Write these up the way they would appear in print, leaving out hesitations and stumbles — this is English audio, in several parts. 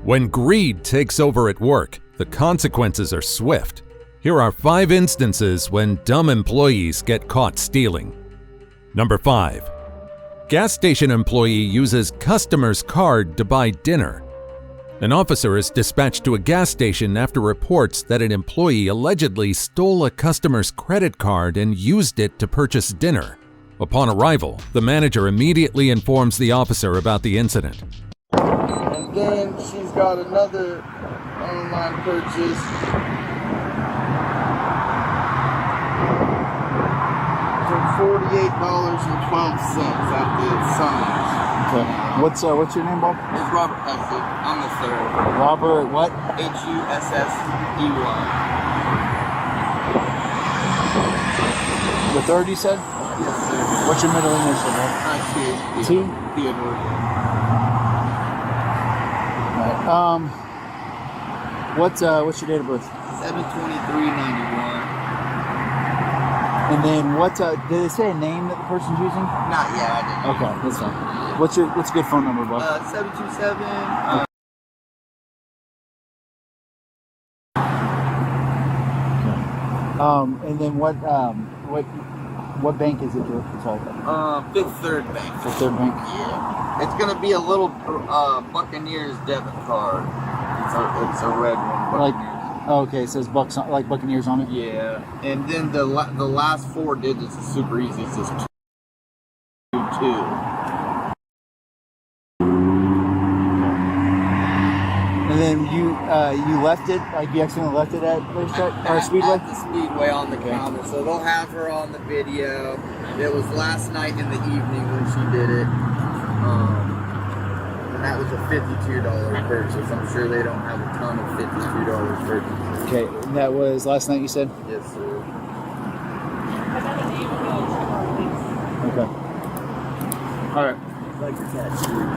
When greed takes over at work, the consequences are swift. Here are 5 instances when dumb employees get caught stealing. Number 5. Gas station employee uses customer's card to buy dinner. An officer is dispatched to a gas station after reports that an employee allegedly stole a customer's credit card and used it to purchase dinner. Upon arrival, the manager immediately informs the officer about the incident. And then she's got another online purchase for $48.12 at the Summers. Okay. What's your name, Bob? It's Robert Hussey. I'm the third. Robert what? Hussey. The third, you said? Yes, sir. What's your middle initial, Bob? T? Theodore. All right. What's your date of birth? 7/23/91. And then did they say a name that the person's using? Not yet, I didn't. Okay, that's fine. What's a good phone number, Bob? 727. And then what bank is it? Sorry. Fifth Third Bank. Fifth Third Bank. Yeah. It's gonna be a little Buccaneers debit card. It's a red one. Buccaneers. Okay, it says Bucks like Buccaneers on it. Yeah, and then the last 4 digits is super easy. It says 22. And then you left it, like you accidentally left it at racetrack or Speedway? At the Speedway on the counter. So they'll have her on the video. It was last night in the evening when she did it. And that was a $52 purchase. I'm sure they don't have a ton of $52 purchases. Okay, and that was last night you said? Yes, sir. Okay. All right.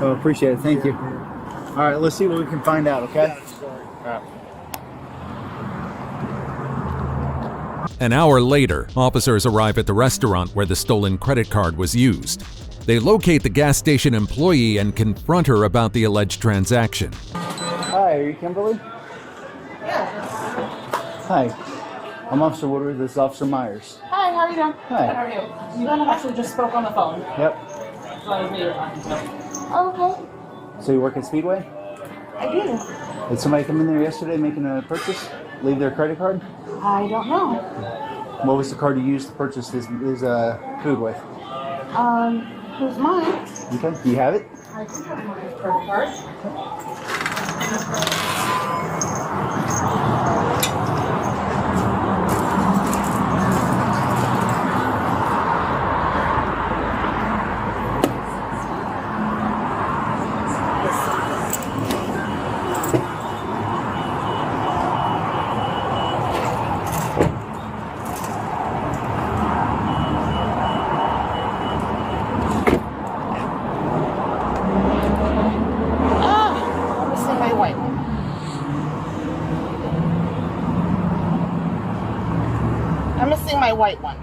Oh, appreciate it. Thank you. All right, let's see what we can find out, okay? All right. An hour later, officers arrive at the restaurant where the stolen credit card was used. They locate the gas station employee and confront her about the alleged transaction. Hi, are you Kimberly? Yeah. Hi. I'm Officer Woodward. This is Officer Myers. Hi, how are you doing? Hi. Good, how are you? You and I actually just spoke on the phone. Yep. So that was me you were talking to. Oh, okay. So you work at Speedway? I do. Did somebody come in there yesterday making a purchase? Leave their credit card? I don't know. What was the card you used to purchase his food with? Who's mine? Okay. Do you have it? I do have my credit card. I'm missing my white one.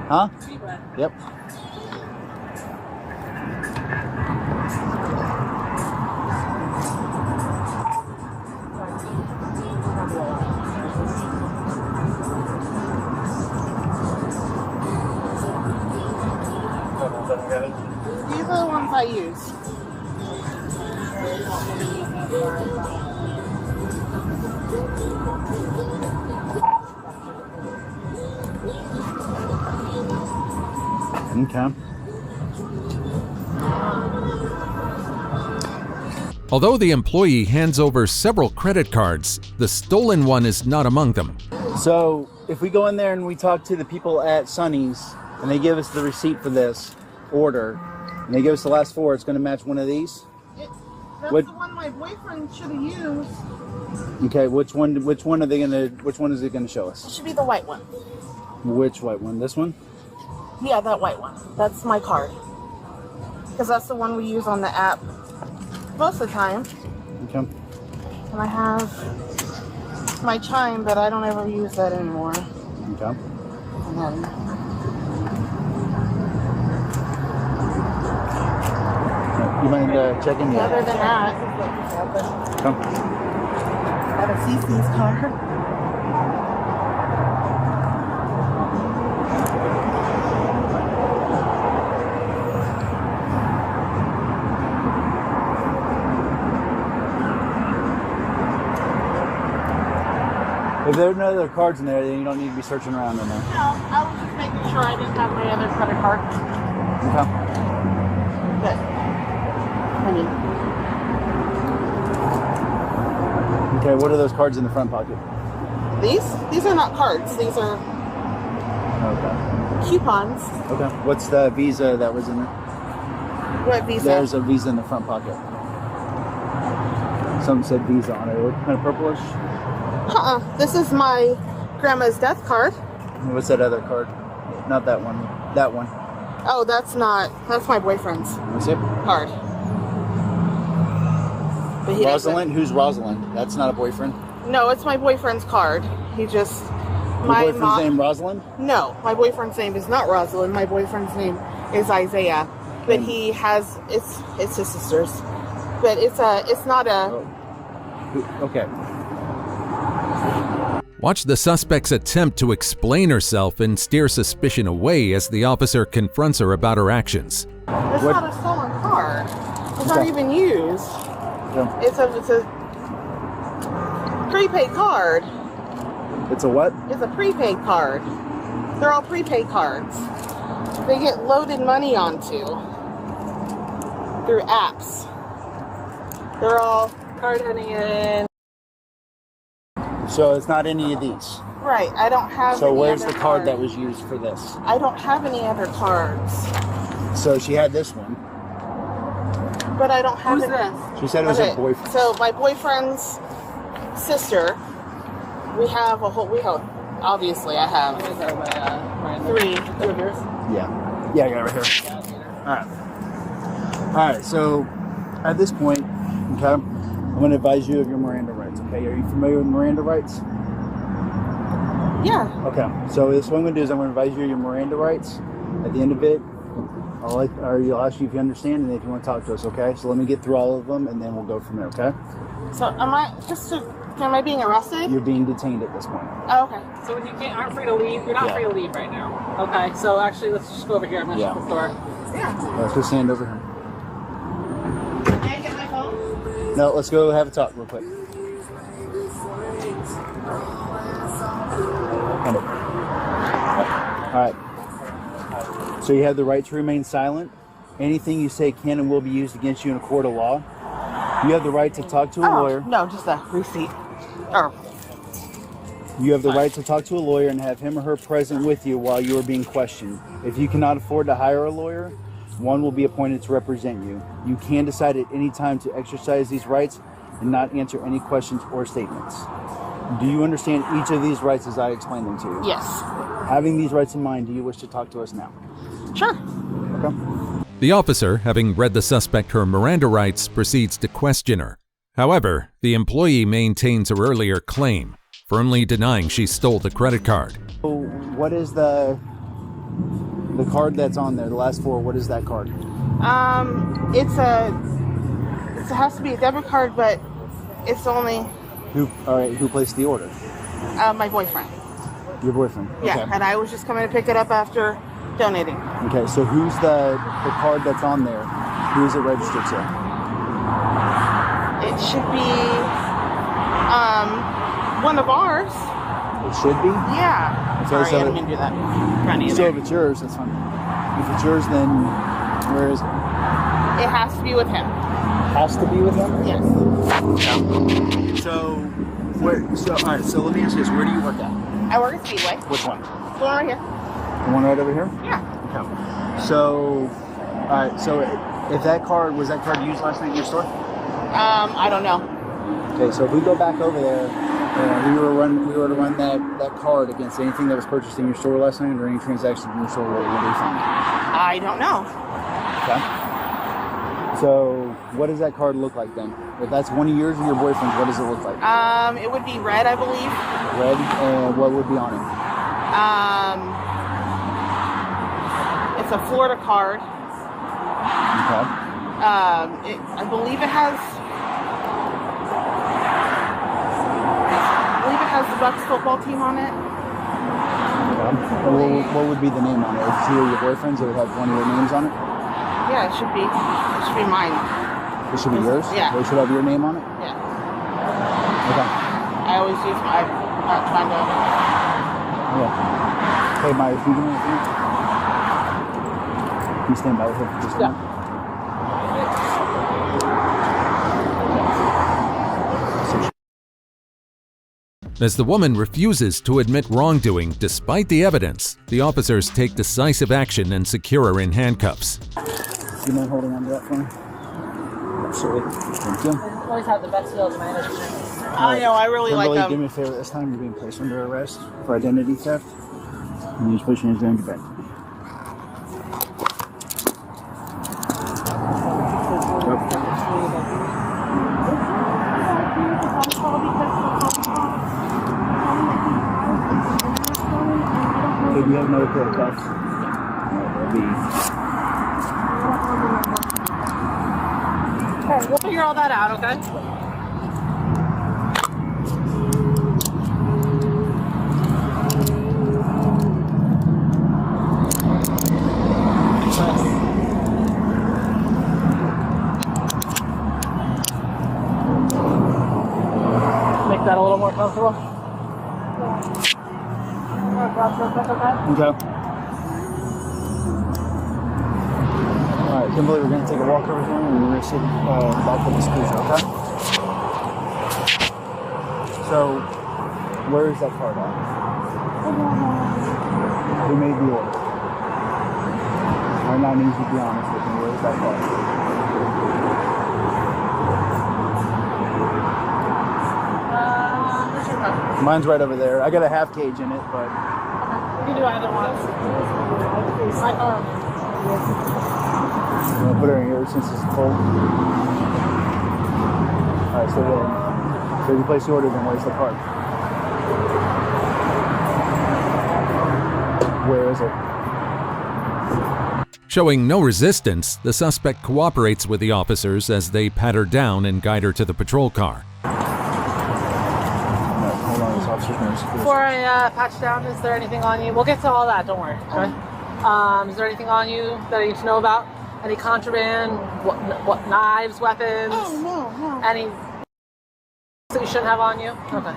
Huh? Yep. These are the ones I use. Okay. Although the employee hands over several credit cards, the stolen one is not among them. So if we go in there and we talk to the people at Sonny's and they give us the receipt for this order and they give us the last 4, it's going to match one of these? That's the one my boyfriend should have used. Okay, which one is it going to show us? It should be the white one. Which white one? This one? Yeah, that white one. That's my card. Because that's the one we use on the app most of the time. Okay. And I have my chime, but I don't ever use that anymore. Okay. And then You mind checking? Yeah. other than that, Come. got a CC's card. If there are no other cards in there, then you don't need to be searching around in there. No, I was just making sure I didn't have my other credit card. Okay. But, I mean, Okay, what are those cards in the front pocket? these are not cards. These are Okay. coupons. Okay. What's the Visa that was in there? What Visa? There's a Visa in the front pocket. Something said Visa on it. It looked kind of purplish. This is my grandma's death card. What's that other card? Not that one. That one. Oh, that's my boyfriend's What's it? card. But he Rosalind? Who's Rosalind? That's not a boyfriend. No, it's my boyfriend's card. He just Your boyfriend's name Rosalind? No, my boyfriend's name is not Rosalind. My boyfriend's name is Isaiah. But he has it's his sister's. But it's not a Okay. Watch the suspect's attempt to explain herself and steer suspicion away as the officer confronts her about her actions. It's not a stolen card. It's not even used. Yeah. It's a prepaid card. It's a what? It's a prepaid card. They're all prepaid cards. They get loaded money onto through apps. They're all card in. So it's not any of these. Right. I don't have. So any where's other the card that cards. was used for this? I don't have any other cards. So she had this one. But I don't have Who's it. this? She said it was Okay, her boyfriend. so my boyfriend's sister, we have obviously I have three. Yeah, I got it right here. All right. So at this point, okay, I'm going to advise you of your Miranda rights. Okay, are you familiar with Miranda rights? Yeah. Okay. So this what I'm going to do is I'm going to advise you of your Miranda rights. At the end of it, I'll ask you if you understand and if you want to talk to us. Okay. So let me get through all of them and then we'll go from there. Okay. So am I being arrested? You're being detained at this point. Oh, okay. So you aren't free to leave. You're not free to leave right now. Okay. So actually, let's just go over here. I'm gonna shut the door. Let's go stand over here. Can I get my phone? No, let's go have a talk real quick. Come on. All right. So you have the right to remain silent. Anything you say can and will be used against you in a court of law. You have the right to talk to a lawyer. No, just a receipt. Oh. You have the right to talk to a lawyer and have him or her present with you while you are being questioned. If you cannot afford to hire a lawyer, one will be appointed to represent you. You can decide at any time to exercise these rights and not answer any questions or statements. Do you understand each of these rights as I explained them to you? Yes. Having these rights in mind, do you wish to talk to us now? Sure. Okay. The officer, having read the suspect her Miranda rights, proceeds to question her. However, the employee maintains her earlier claim, firmly denying she stole the credit card. So what is the card that's on there? The last four. What is that card? It has to be a debit card, but it's only All right. Who placed the order? my boyfriend. Your boyfriend. Yeah, Okay. and I was just coming to pick it up after donating. Okay. So who's the card that's on there? Who is it registered to? It should be one of ours. It should be. Yeah. Okay, Sorry, so I didn't mean to do that. Trying to So if it's yours, that's fine. If it's yours, then where is it? It has to be with him. Has to be with him. Yes. So where? So all right. So let me ask you this: where do you work at? I work at Speedway. Which one? The one right here. The one right over here. Yeah. Okay. So, all right. So if that card was that card used last night in your store? I don't know. Okay. So if we go back over there, and we were to run that card against anything that was purchased in your store last night or any transaction in your store, what would we find? I don't know. Okay. So what does that card look like then? If that's one of yours or your boyfriend's, what does it look like? It would be red, I believe. Red, and what would be on it? It's a Florida card. Okay. I believe it has the Bucks football team on it. What would be the name on it? If it's either your boyfriend's, it would have one of your names on it? Yeah, it should be. It should be mine. It should be yours? Yeah. It should have your name on it? Yeah. Okay. I always use my trying to. Yeah. Hey, Maya, can you do me a favor? Can you stand by with her for just a minute? As the woman refuses to admit wrongdoing despite the evidence, the officers take decisive action and secure her in handcuffs. Do you mind holding on to that for me? Absolutely. Thank you. I always have the best sales management. I know. I really like Kimberly, them. do me a favor. This time you're being placed under arrest for identity theft. And you just put your hands behind your back. Okay, do you have another pair of cuffs? Okay, we'll figure all that out, okay? Make that a little more comfortable. Okay. Alright, Kimberly, we're going to take a walk over here and we're going to sit back with this cruiser, okay? So, where is that card at? Who made the order? Right now, I need you to be honest with me. Where is that card? Mine's right over there. I got a half cage in it, but... You can do either one. My arm. I'm going to put her in here since it's full. Alright, so you place the order, then where's the card? Where is it? Showing no resistance, the suspect cooperates with the officers as they pat her down and guide her to the patrol car. Before I patch down, is there anything on you? We'll get to all that, don't worry. Okay? Is there anything on you that I need to know about? Any contraband? What knives, weapons? Oh, no. Any that you shouldn't have on you? Okay.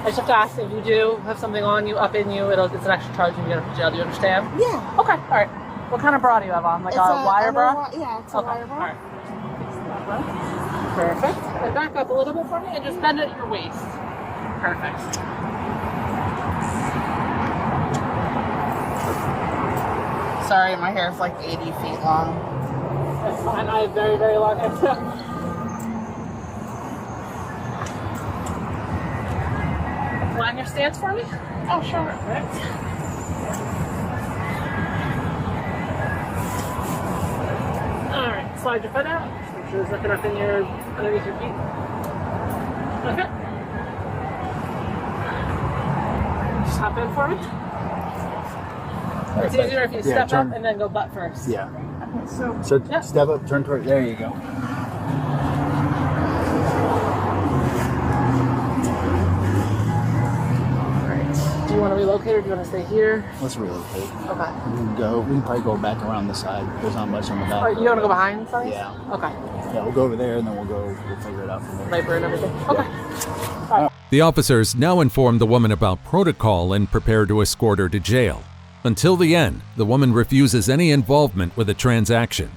I just have to ask if you do have something on you, up in you, it's an extra charge when you get up to jail. Do you understand? Yeah. Okay, all right. What kind of bra do you have on? Like It's a wire bra? Yeah, it's a Okay, wire all bra. right. Perfect. And back up a little bit for me and just bend it at your waist. Perfect. Sorry, my hair is like 80 feet long. That's fine. I have very, very long hair too. Line your stance for me? Oh, sure. Perfect. Alright, slide your foot out. Make sure there's nothing up in your underneath your feet. Okay. Just hop in for me. It's easier if you step up and then go butt first. Yeah. So Step up, turn toward. There you go. Do you want to relocate or do you want to stay here? Let's relocate. Okay. We can probably go back around the side. There's not much on the back. Oh, you want to go behind something? Yeah. Okay. Yeah, we'll go over there and then we'll figure it out from there. Labor and everything. Okay. The officers now inform the woman about protocol and prepare to escort her to jail. Until the end, the woman refuses any involvement with the transaction.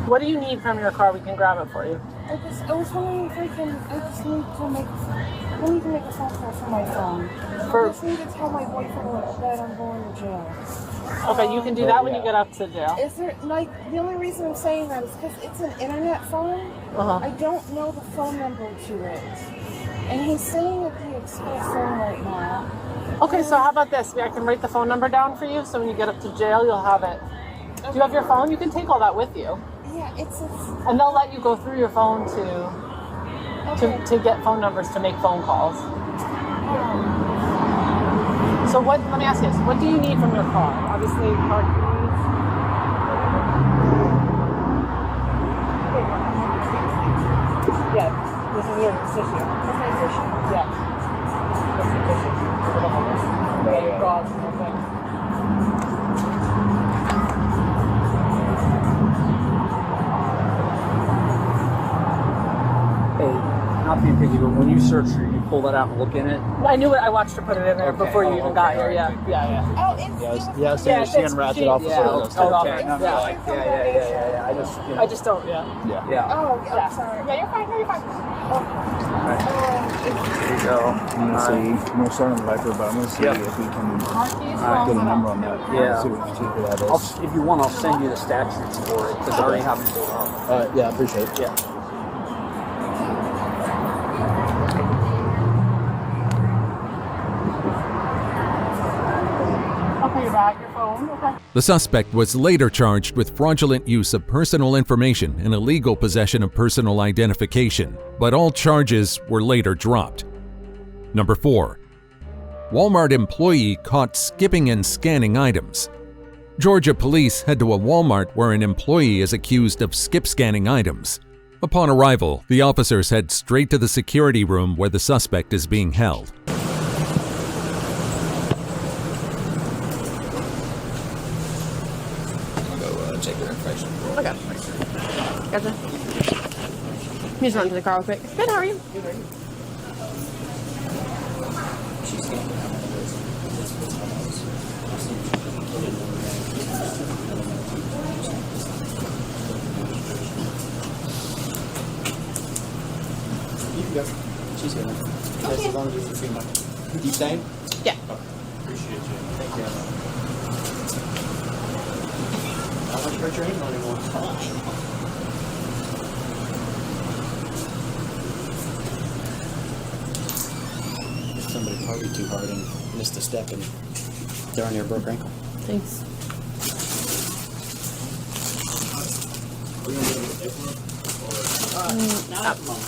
What do you need from your car? We can grab it for you. I was wondering if I just need to make a phone call from my phone. I just need to tell my boyfriend that I'm going to jail. Okay, you can do that when you get up to jail. Is there, like, the only reason I'm saying that is because it's an internet phone. I don't know the phone number to it. And he's sitting at the express phone right now. Okay, so how about this? I can write the phone number down for you, so when you get up to jail, you'll have it. Do you have your phone? You can take all that with you. Yeah, and they'll let you go through your phone to get phone numbers to make phone calls. So what? Let me ask you this: what do you need from your car? Obviously, car keys. Yeah, this is your tissue. That's my tissue. Yeah. That's the tissue. Yeah, gauze and everything. Hey, not being picky, but when you search, you pull that out and look in it. I knew it. I watched her put it in there Okay. before you even got here. Alright. Yeah. Oh, it's She unwrapped it off the Yeah, photo. okay. No, Yeah. like, yeah. I just, I just don't. Yeah. yeah. Oh, Yeah. sorry. Yeah, you're fine. You're fine. There you go. I'm gonna see. We're starting on the Viper, but I'm gonna see Yep. if we can Car keys. get a number on that. Yeah. See what that is. If you want, I'll send you the statutes for it because I already have them pulled up. Yeah, I appreciate it. Yeah. I'll pay you back your phone. Okay. The suspect was later charged with fraudulent use of personal information and illegal possession of personal identification, but all charges were later dropped. Number 4. Walmart employee caught skipping and scanning items. Georgia police head to a Walmart where an employee is accused of skip scanning items. Upon arrival, the officers head straight to the security room where the suspect is being held. Check your information. Okay. Gotcha. You just run to the car real quick. Good, how are you? She's getting You can go. She's good. Just as long as you feel like. You staying? Yeah. Appreciate you. Thank you. I don't want to hurt your ankle anymore. Somebody partied too hard and missed a step and darn near broke her ankle. Thanks. Not at the moment.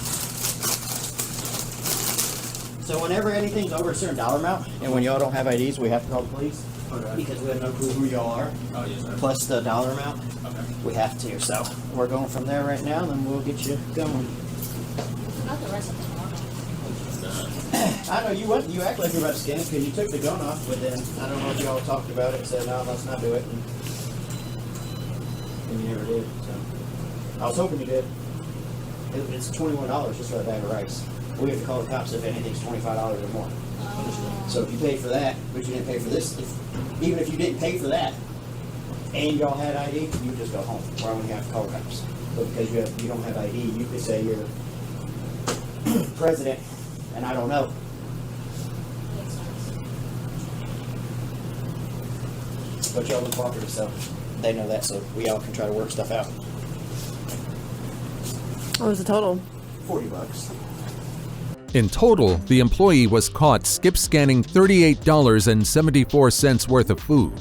So whenever anything's over a certain dollar amount, and when y'all don't have IDs, we have to call the police. Okay. Because we have no clue who y'all are. Oh, yes, sir. Plus the dollar amount. Okay. We have to. So we're going from there right now, then we'll get you going. I know you went. You act like you're about to scan it because you took the gun off, but then I don't know if y'all talked about it. Said no, let's not do it, and you never did. So I was hoping you did. It's $21 just for a bag of rice. We have to call the cops if anything's $25 or more. So if you pay for that, but you didn't pay for this, even if you didn't pay for that, and y'all had ID, you would just go home. Why would you have to call the cops? But because you don't have ID, you could say you're president, and I don't know. But y'all been cooperative, so they know that, so we all can try to work stuff out. What was the total? $40. In total, the employee was caught skip scanning $38.74 worth of food.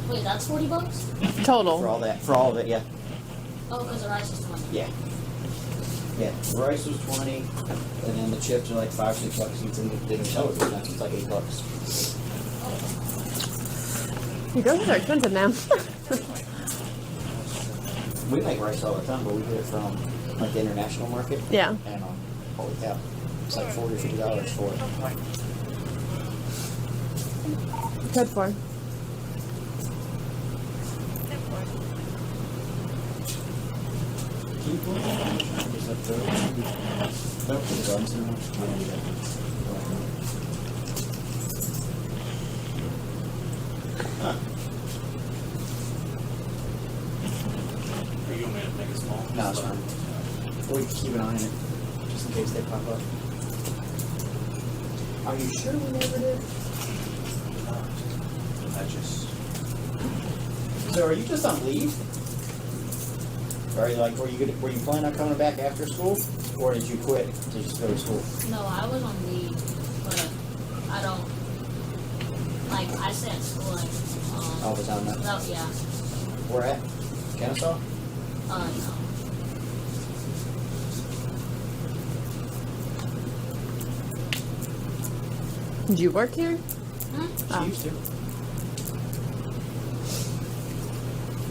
Wait, that's $40? Total. For all that, for all of it, yeah. Oh, because the rice is 20. Yeah. Yeah, the rice was 20, and then the chips are like $5 or $6. It's in the dinner television, it's like $8. Your groceries are expensive now. We make rice all the time, but we get it from like the international market. Yeah. And holy cow, it's like $40 or $50 for it. Good for. Are you going to make it small? No, it's fine. We can keep an eye on it, just in case they pop up. Are you sure we never did? So are you just on leave? Or are you like, were you planning on coming back after school? Or did you quit to just go to school? No, I was on leave, but I don't, like, I stay at school, like, All the time now? no, yeah, Where at? Kennesaw? no. Did you work here? She used to.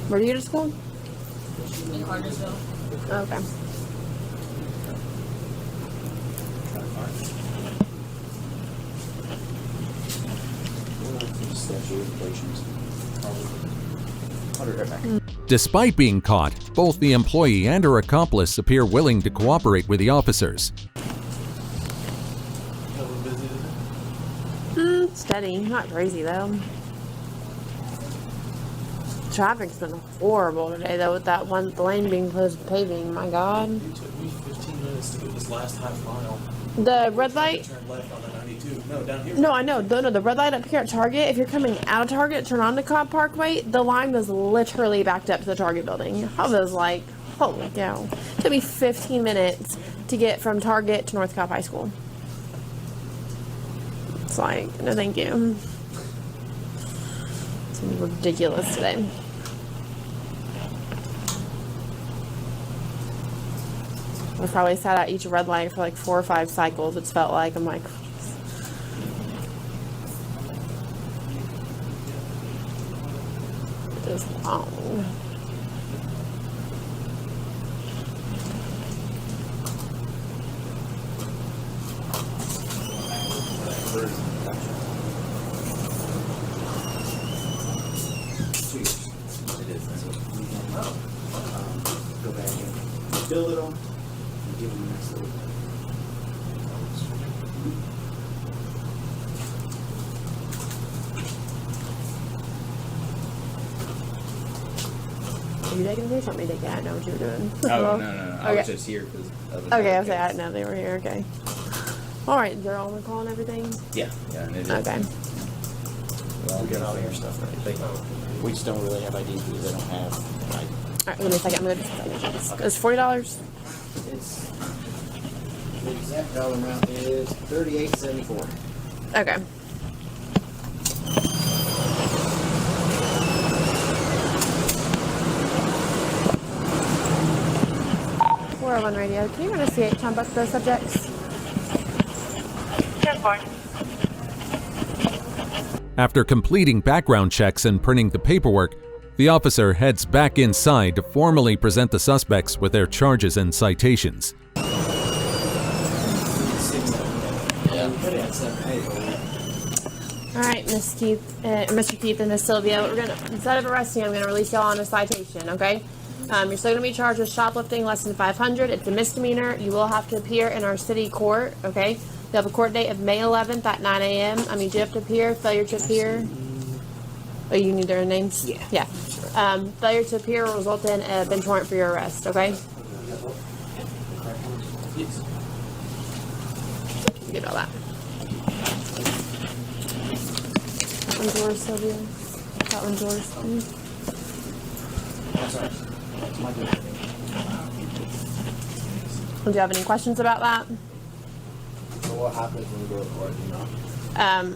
Where do you go to school? In Cartersville. Okay. Despite being caught, both the employee and her accomplice appear willing to cooperate with the officers. Steady. Not crazy, though. Traffic's been horrible today, though, with that one lane being closed to paving. My God. It took me 15 minutes to get this last half mile. The red light? Turn left on the 92. No, down here. No, I know. No, the red light up here at Target, if you're coming out of Target, turn on to Cobb Parkway, the line was literally backed up to the Target building. I was like, holy cow. It took me 15 minutes to get from Target to North Cobb High School. It's like, no thank you. It's ridiculous today. I probably sat at each red light for like 4 or 5 cycles. It's felt like. I'm like, it is long. Go back and fill it on. Give them a nice little. Are you taking this? Want me to take it? I didn't know what you were doing. Oh, no. I Okay. was just here because of the Okay, I was like, I didn't know they were here. Okay. All right, they're all on the call and everything? Yeah, and it is. Okay. We'll get all your stuff right. We just don't really have IDs because they don't have like. All right, give me a second. I'm going to It's $40. It's the exact dollar amount is $38.74. Okay. On radio. Can you run a CH on both of those subjects? 10-4. After completing background checks and printing the paperwork, the officer heads back inside to formally present the suspects with their charges and citations. All right, Mr. Keith and Miss Sylvia, we're gonna, instead of arresting you, I'm gonna release y'all on a citation, okay? You're still gonna be charged with shoplifting less than $500. It's a misdemeanor. You will have to appear in our city court, okay? You have a court date of May 11th at 9 a.m. I mean, do you have to appear? Failure to appear? Oh, you need their names? Yeah. Failure to appear will result in a bench warrant for your arrest, okay? Get all that. That one's yours, Sylvia. That one's yours. Do you have any questions about that? So what happens when we go to court, you know?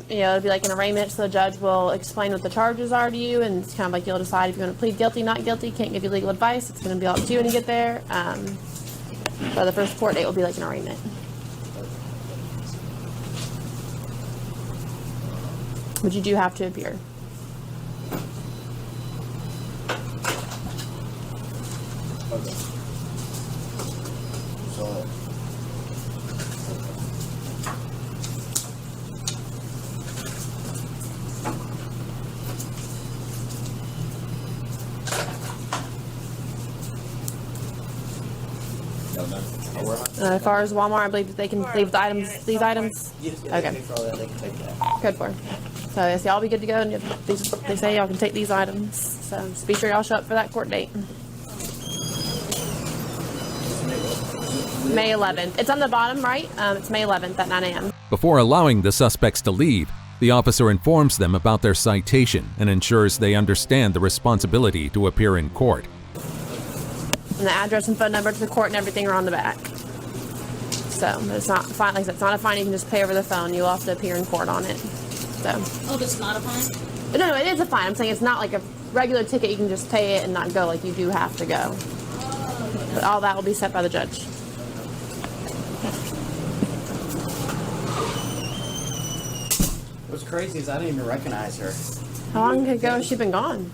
It'll be like an arraignment, so the judge will explain what the charges are to you, and it's kind of like you'll decide if you want to plead guilty, not guilty. Can't give you legal advice. It's going to be up to you when you get there. So the first court date will be like an arraignment. But you do have to appear. Okay. So. As far as Walmart, I believe they can leave the items. These items. Okay. Code 4. So yes, y'all be good to go. And they say y'all can take these items. So just be sure y'all show up for that court date. May 11th. It's on the bottom right. It's May 11th at 9 a.m. Before allowing the suspects to leave, the officer informs them about their citation and ensures they understand the responsibility to appear in court. And the address and phone number to the court and everything are on the back. So it's not fine. Like it's not a fine you can just pay over the phone. You'll have to appear in court on it. So. Oh, it's not a fine? No, it is a fine. I'm saying it's not like a regular ticket. You can just pay it and not go. Like you do have to go. But all that will be set by the judge. What's crazy is I didn't even recognize her. How long ago has she been gone?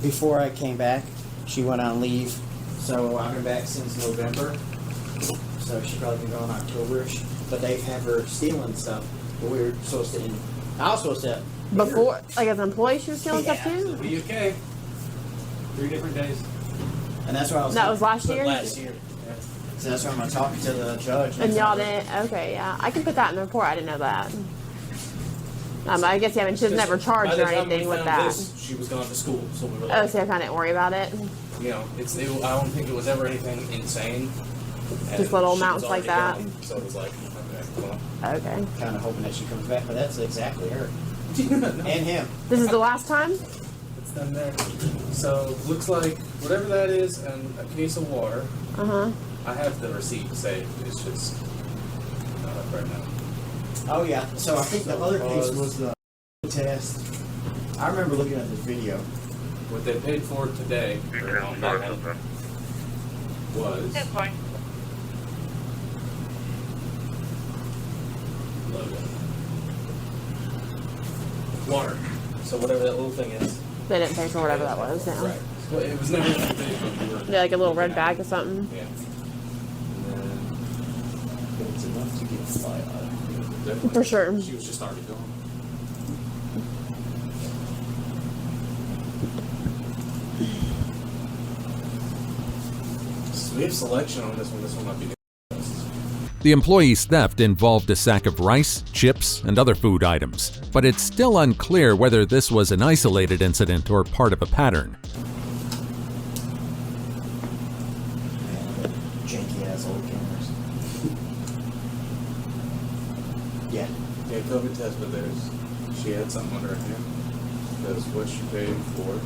Before I came back, she went on leave. So I've been back since November. So she's probably been gone October-ish. But they have her stealing stuff. But we were supposed to, I was supposed to. Before, like as an employee, she was stealing stuff too? Be okay. 3 different days. And that's why I was. That was last year? Last year. Yeah. So that's why I'm going to talk to the judge. And y'all didn't? Okay, yeah. I can put that in the report. I didn't know that. I guess, yeah, I mean, she was never charged or anything with that. This, she was gone to school, so we were like, Oh, so I kind of didn't worry about it. you know, I don't think it was ever anything insane. And Just little she amounts was like already that. gone, so it was like, okay, well. Okay. Kind of hoping that she comes back, but that's exactly her. And him. This is the last time? It's done there. So, looks like whatever that is and a case of water. Uh-huh. I have the receipt saved. It's just not up right now. Oh, yeah. So I think the other case was the test. I remember looking at this video. What they paid for today on that one was water. So whatever that little thing is. They didn't pay for whatever that was, yeah. Right. Well, it was never that big, but we were. Yeah, like a little red bag or something. Yeah. But it's enough to get a fly out of it. For sure. She was just already gone. So we have selection on this one. This one might be new. The employee's theft involved a sack of rice, chips, and other food items, but it's still unclear whether this was an isolated incident or part of a pattern. Janky ass old cameras. Yeah. Yeah, COVID test, but she had something on her hand. Because what she paid for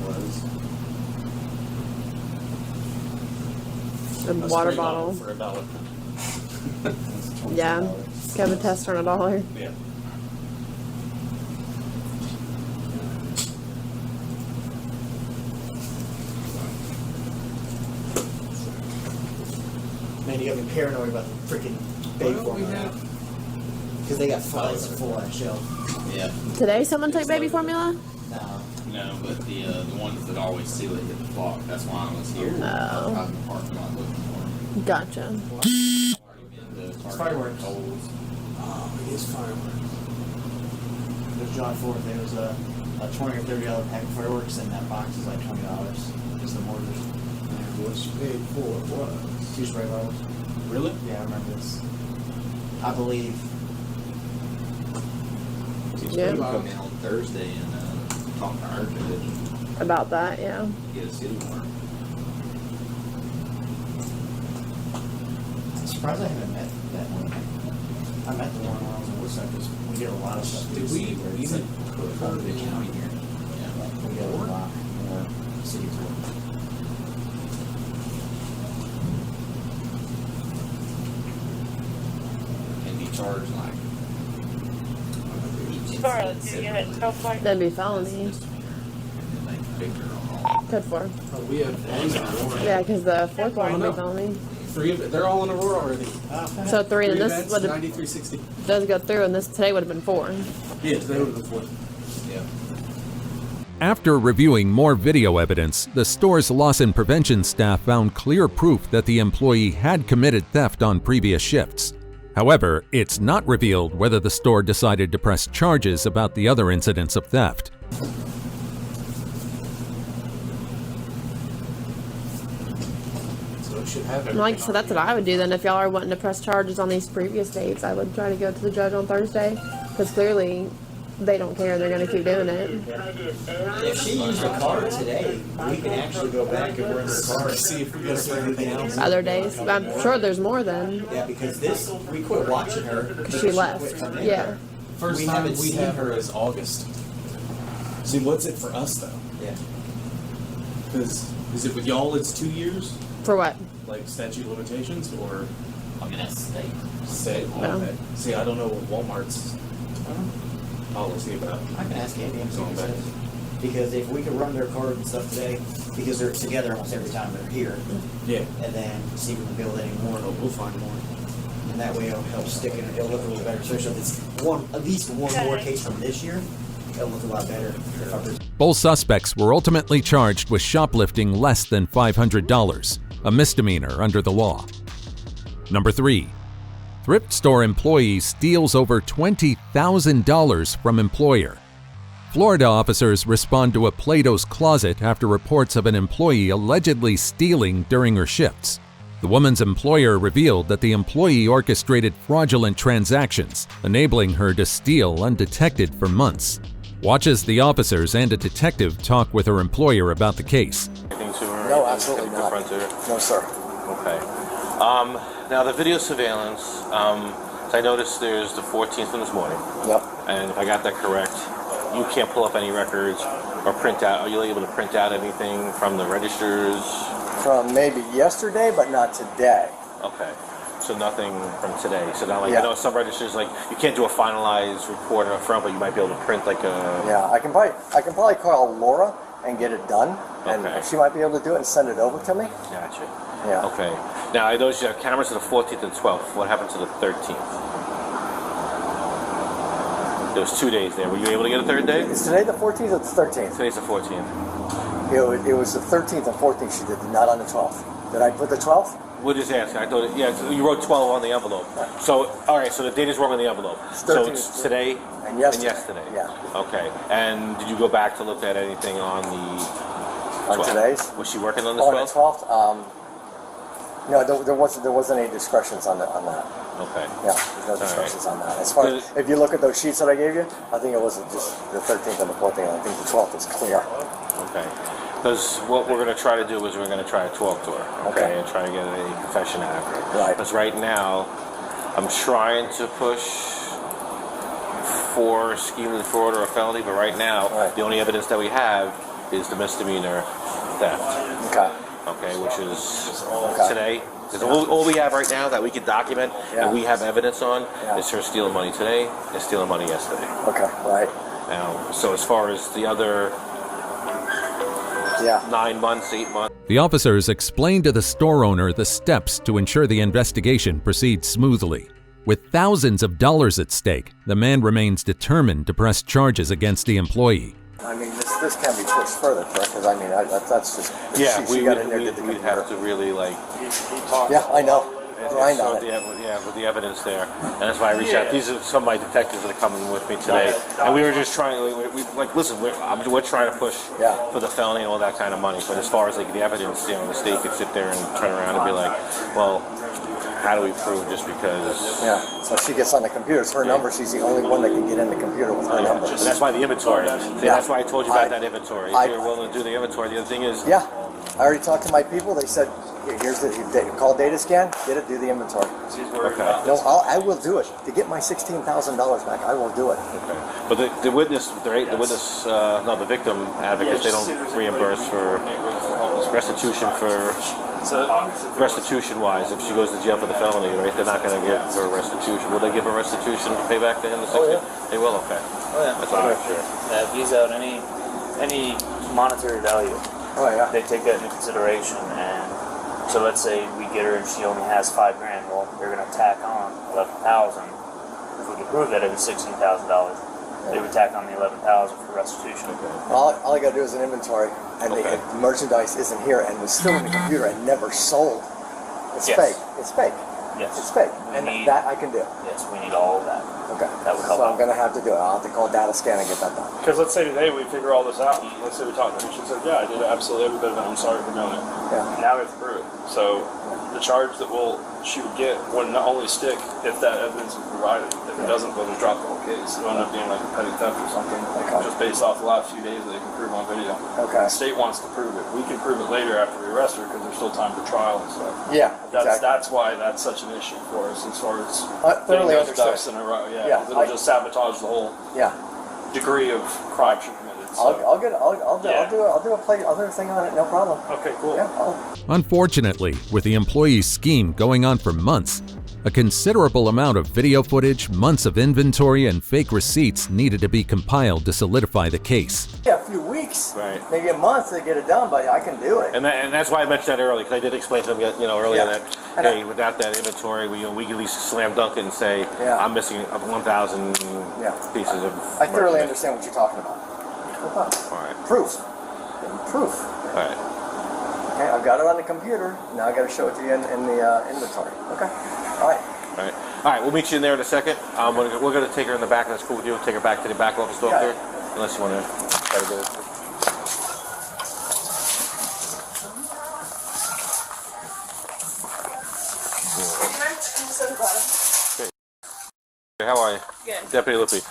was A water spray bottle. for $1. Yeah. COVID test for $1. Yeah. Man, you got me paranoid about the freaking bait Well, formula. Because they got flies full on shelf. Yeah. Today someone took baby formula? No. No, but the ones that always seal it hit the clock. That's why I was here. Oh. I was in the parking lot looking for them. Gotcha. It's fireworks. Oh, it is fireworks. There's July 4th. There was a $20 or $30 pack of fireworks, and that box is like $20. Just the mortars. And what she paid for was 2 spray bottles. really? Yeah, I remember this. I believe. She's Yeah. supposed to come in on Thursday and talk to our judge. About that, yeah. Get a city warrant. I'm surprised I haven't met that one. I met the one when I was in Woodstock because we get a lot of stuff. Did we even put her The in? county here. We get a lot more city tour. And be charged like. That'd be felony. And they picked her on all. Code 4. Oh, we have things in Aurora. Yeah, because the fourth one Oh, would no. be felony. 3 of it. They're all in Aurora already. So 3 and 3 this events, would have 9360. does go through, and this today would have been 4. Yeah, today would have been 4. Yeah. After reviewing more video evidence, the store's loss and prevention staff found clear proof that the employee had committed theft on previous shifts. However, it's not revealed whether the store decided to press charges about the other incidents of theft. So it should have Like, so that's what I would do then. If y'all are wanting to press charges on these previous dates, I would try to go to the judge on Thursday, because clearly they don't care. They're going to keep doing it. If she used a card today, we can actually go back and run her card. See if we got for anything else. Other days, I'm sure there's more then. Yeah, because this, we quit watching her. Because she left. Yeah. First We time haven't we seen have her. her is August. See, what's it for us though? Yeah. Because is it with y'all? It's 2 years, For what? like statute of limitations, or I mean, that's state. state. No. Okay. See, I don't know what Walmart's policy about. I can ask Andy and see what he Going back. says. Because if we could run their card and stuff today, because they're together almost every time they're here, Yeah. and then see if we can build any more. We'll find more. and that way it'll help stick it. It'll look a little better, especially if it's at least one more case from this year. It'll look a lot better. Both suspects were ultimately charged with shoplifting less than $500, a misdemeanor under the law. Number 3. Thrift store employee steals over $20,000 from employer. Florida officers respond to a Plato's Closet after reports of an employee allegedly stealing during her shifts. The woman's employer revealed that the employee orchestrated fraudulent transactions, enabling her to steal undetected for months. Watch as the officers and a detective talk with her employer about the case. No, absolutely not. No, sir. Okay. Now the video surveillance, so I noticed there's the 14th from this morning. Yep. And if I got that correct, you can't pull up any records or print out. Are you able to print out anything from the registers? From maybe yesterday, but not today. Okay. So nothing from today. So not like, I know some registers, like, you can't do a finalized report up front, but you might be able to print like a... Yeah, I can probably call Laura and get it done. And she might be able to do it and send it over to me. Gotcha. Yeah. Okay. Now, I noticed you have cameras to the 14th and 12th. What happened to the 13th? There was 2 days there. Were you able to get a third day? Is today the 14th or the 13th? Today's the 14th. It was the 13th and 14th she did, not on the 12th. Did I put the 12th? We're just asking. I thought, so you wrote 12 on the envelope. So, all right, so the date is wrong on the envelope. So it's today and yesterday. Yeah. Okay. And did you go back to look at anything on the 12th? On today's? Was she working on the 12th? On the 12th? No, there wasn't any discretions on that. Okay. Yeah, there's no discretions on that. As far as, if you look at those sheets that I gave you, I think it was just the 13th and the 14th. I think the 12th is clear. Okay. Because what we're going to try to do is we're going to try to talk to her, okay, and try to get a confession out of her. Right. Because right now, I'm trying to push for scheme of fraud or a felony, but right now, the only evidence that we have is the misdemeanor theft. Okay. Okay, which is today. Because all we have right now that we can document and we have evidence on is her stealing money today and stealing money yesterday. Okay, right. Now, so as far as the other 9 months, 8 months. The officers explained to the store owner the steps to ensure the investigation proceeds smoothly. With thousands of dollars at stake, the man remains determined to press charges against the employee. I mean, this can be pushed further, correct? Because I mean, that's just we got in there, did the we'd have to really like. Yeah, I know. Grind on it. With the evidence there, and that's why I reached out. These are some of my detectives that are coming with me today, and we were just trying. Listen, we're trying to push for the felony and all that kind of money. But as far as like the evidence, the state could sit there and turn around and be like, well, how do we prove just because? Yeah. So she gets on the computer. It's her number. She's the only one that can get in the computer with her number. And that's why the inventory. That's why I told you about that inventory. If you're willing to do the inventory, the other thing is. Yeah. I already talked to my people. They said, here's the call data scan. Get it. Do the inventory. Okay. No, I will do it to get my $16,000 back. I will do it. Okay. But the witness, the victim advocates, they don't reimburse for restitution restitution-wise. If she goes to jail for the felony, right? They're not going to give her restitution. Will they give her restitution to pay back to him the 60? They will. Okay. Oh yeah. That's all right. Sure. If he's out any monetary value, they take that into consideration. And so let's say we get her and she only has $5,000. Well, they're going to tack on $11,000. If we can prove that it was $16,000, they would tack on the $11,000 for restitution. All I got to do is an inventory, and the merchandise isn't here and was still in the computer and never sold. It's fake. It's fake. Yes. It's fake. And that I can do. Yes, we need all of that. Okay. That would help. So I'm going to have to do it. I'll have to call data scan and get that done. Because let's say today we figure all this out. Let's say we talk to her. She said, yeah, I did absolutely every bit of it. I'm sorry for doing it. Yeah. Now we have to prove it. So the charge that she would get would not only stick if that evidence is provided. If it doesn't, they'll just drop the whole case. It'll end up being like a petty theft or something. Just based off the last few days that they can prove on video. Okay. The state wants to prove it. We can prove it later after we arrest her because there's still time for trial and stuff. Yeah, That's why that's such an issue for us as far as thoroughly getting those understood. ducks in a row. Yeah, it'll just sabotage the whole degree of crime she committed. I'll do a thing on it. No problem. Okay, cool. Yeah. Unfortunately, with the employee's scheme going on for months, a considerable amount of video footage, months of inventory, and fake receipts needed to be compiled to solidify the case. Yeah, a few weeks, right? Maybe a month to get it done, but I can do it. And that's why I mentioned that earlier, because I did explain to them, earlier that hey, without that inventory, we can at least slam dunk it and say I'm missing 1,000 pieces of. I thoroughly understand what you're talking about. All right. Proof. Proof. All right. Okay, I've got it on the computer. Now I got to show it to you in the inventory. Okay. All right. All right. All right. We'll meet you in there in a second. We're going to take her in the back. That's cool with you. Take her back to the back office, talk to her. Unless you want to try to do it. How are you? Good. Deputy Lippy.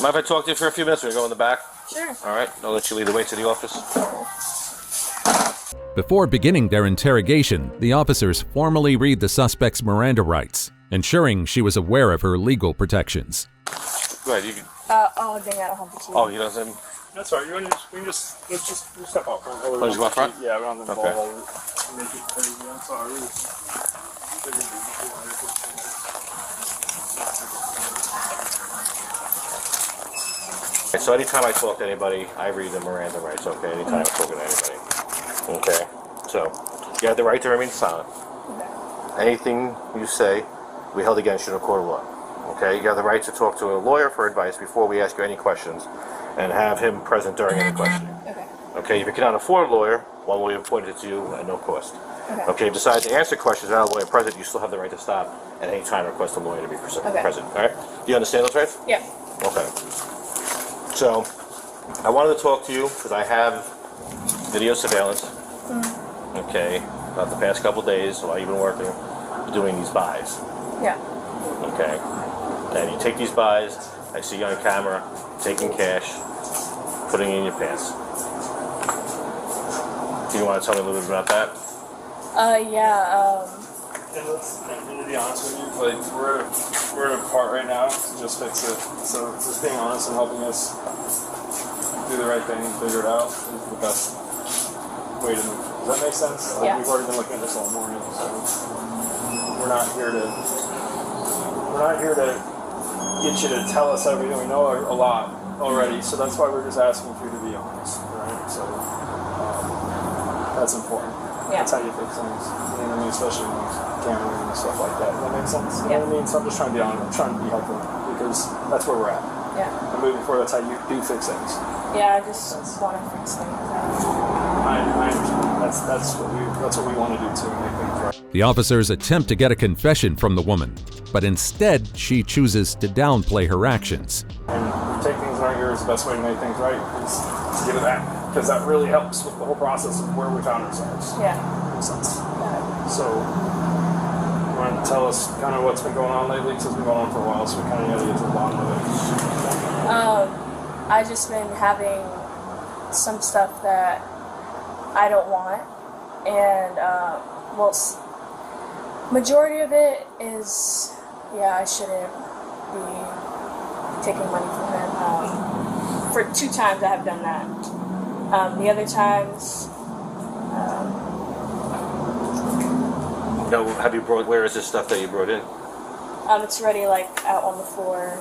Mind if I talk to you for a few minutes? We go in the back. Sure. All right. I'll let you lead the way to the office. Before beginning their interrogation, the officers formally read the suspect's Miranda rights, ensuring she was aware of her legal protections. Go ahead. You can. Oh, dang, I don't have the key. Oh, he doesn't. That's all right. Let's just step out. Oh, just go up front? Yeah, we don't have to Okay. make it crazy. I'm sorry. So anytime I talk to anybody, I read the Miranda rights, okay? Anytime I'm talking to anybody. Okay? So, you have the right to remain silent. Anything you say, we held against you in a court of law. Okay? You have the right to talk to a lawyer for advice before we ask you any questions and have him present during any questioning. Okay? If you cannot afford a lawyer, one will be appointed to you at no cost. Okay? If you decide to answer questions without a lawyer present, you still have the right to stop at any time and request a lawyer to be present. All right? Do you understand those rights? Yeah. Okay. So, I wanted to talk to you because I have video surveillance, okay, about the past couple days while you've been working, doing these buys, Yeah. okay? And you take these buys, I see you on camera, taking cash, putting it in your pants. Do you want to tell me a little bit about that? Yeah. And to be honest with you, like we're at a part right now to just fix it. So just being honest and helping us do the right thing and figure it out is the best way to move. Does that make sense? Like, we've already been looking at this all morning, so we're not here to get you to tell us everything. We know a lot already, so that's why we're just asking for you to be honest, right? So that's important. That's how you fix things. You know what I mean? Especially when cameras and stuff like that. Does that make sense? You know what I mean? So I'm just trying to be honest. I'm trying to be helpful because that's where we're at. Yeah. And moving forward, that's how you do fix things. Yeah, I just want to fix things. I understand. That's what we want to do too. Make things right. The officers attempt to get a confession from the woman, but instead she chooses to downplay her actions. And take things right here is the best way to make things right. Is to give it that. Because that really helps with the whole process of where we found ourselves. Yeah. Makes sense. So, you want to tell us kind of what's been going on lately? Because it's been going on for a while, so we kind of got to get to the bottom of it. I just been having some stuff that I don't want, and majority of it is, I shouldn't be taking money from him. For 2 times I have done that. The other times, No, have you brought? Where is this stuff that you brought in? it's already like out on the floor,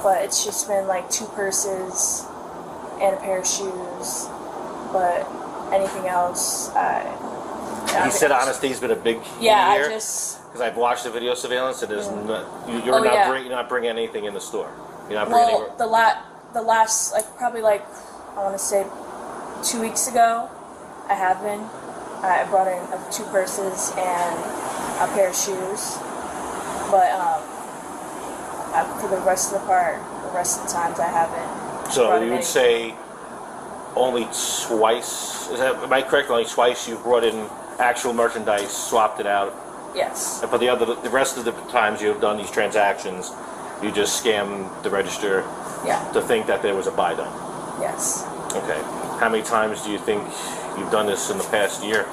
but it's just been like 2 purses and a pair of shoes. But anything else, You said honesty's been a big key Yeah, here? I just because I've watched the video surveillance and there's Oh, yeah. you're not bringing anything in the store. You're not bringing well, the last probably I want to say 2 weeks ago, I have been. I brought in 2 purses and a pair of shoes, but for the rest of the times I haven't. So you would say only twice? Am I correct? Only twice you brought in actual merchandise, swapped it out. Yes. But the rest of the times you have done these transactions, you just scam the register to think that there was a buy done. Yes. Okay. How many times do you think you've done this in the past year?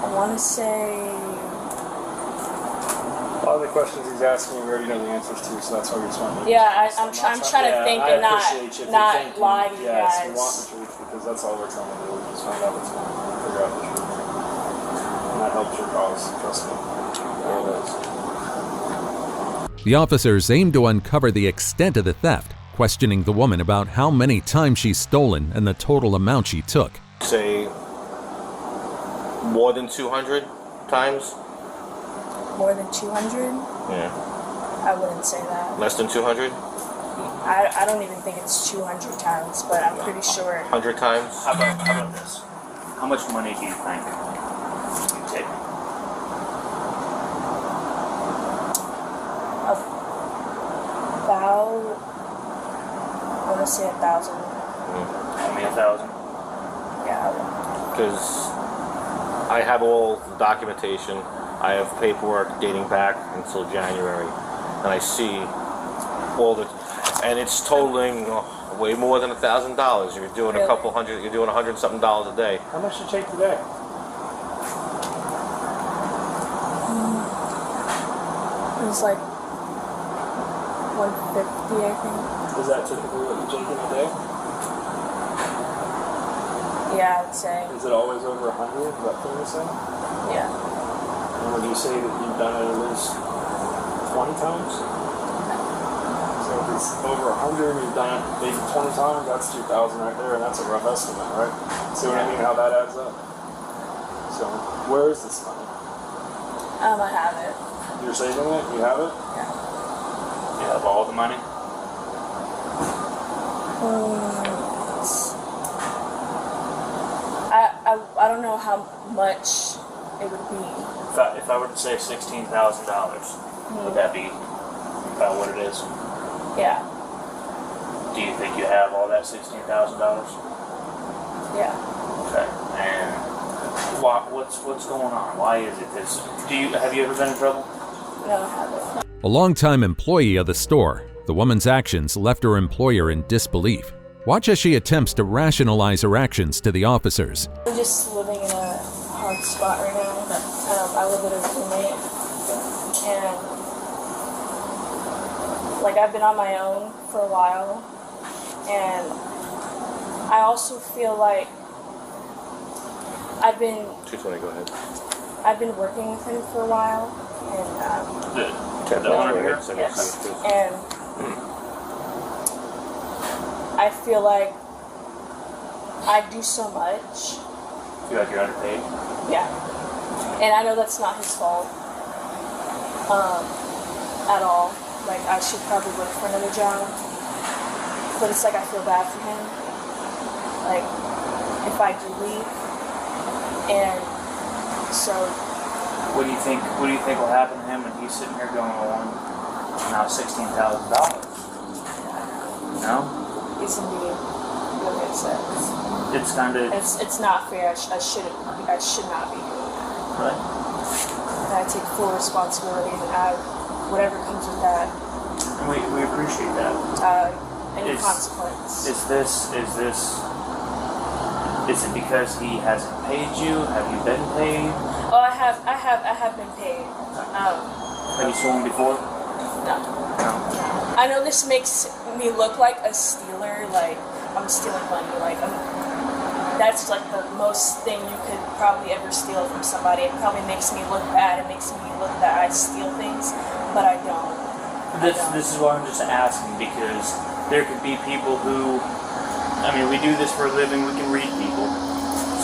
I want to say lot of the questions he's asking, we already know the answers to, so that's why we just want to. Yeah, I'm trying to think and not lie to you yes, guys. we want the truth because that's all we're trying to do. We just find out what's going on, figure out the truth, and that helps your cause. Trust me, it all does. The officers aim to uncover the extent of the theft, questioning the woman about how many times she's stolen and the total amount she took. Say more than 200 times? More than 200? Yeah. I wouldn't say that. Less than 200? I don't even think it's 200 times, but I'm pretty sure. 100 times? How about this? How much money do you think you take? About, I want to say 1,000. Only 1,000? Yeah. Because I have all the documentation. I have paperwork dating back until January, and I see all the, and it's totaling way more than $1,000. You're doing a couple hundred. You're doing $100 something a day. How much did you take today? It was like 150, I think. Is that typically what you take in a day? Yeah, I'd say. Is it always over 100? Is that fair to say? Yeah. And would you say that you've done it at least 20 times? So if it's over 100 and you've done it maybe 20 times, that's 2,000 right there, and that's a rough estimate, right? See what I mean? How that adds up. So where is this money? I have it. You're saving it? You have it? Yeah. You have all the money? I don't know how much it would be. If I were to say $16,000, would that be about what it is? Yeah. Do you think you have all that $16,000? Yeah. Okay. And what's going on? Why is it this? Have you ever been in trouble? No, I haven't. A longtime employee of the store, the woman's actions left her employer in disbelief. Watch as she attempts to rationalize her actions to the officers. I'm just living in a hard spot right now. I live with a roommate, and like I've been on my own for a while, and I also feel like I've been 220. Go ahead. I've been working with him for a while, and the owner here? Yes, and I feel like I do so much. Feel like you're underpaid? Yeah. And I know that's not his fault at all. Like, I should probably look for another job. But it's like I feel bad for him. Like, if I do leave. And so... What do you think will happen to him when he's sitting here going on now $16,000? No? He's going to be really upset. It's kind of... It's not fair. I should not be doing that. Right. And I take full responsibility, and whatever comes with that. And we appreciate that. Any consequence. Is it because he hasn't paid you? Have you been paid? Oh, I have been paid. Have you stolen before? No. I know this makes me look like a stealer, like I'm stealing money, that's like the most thing you could probably ever steal from somebody. It probably makes me look bad. It makes me look that I steal things, but I don't. This is why I'm just asking, because there could be people who, I mean, we do this for a living, we can read people.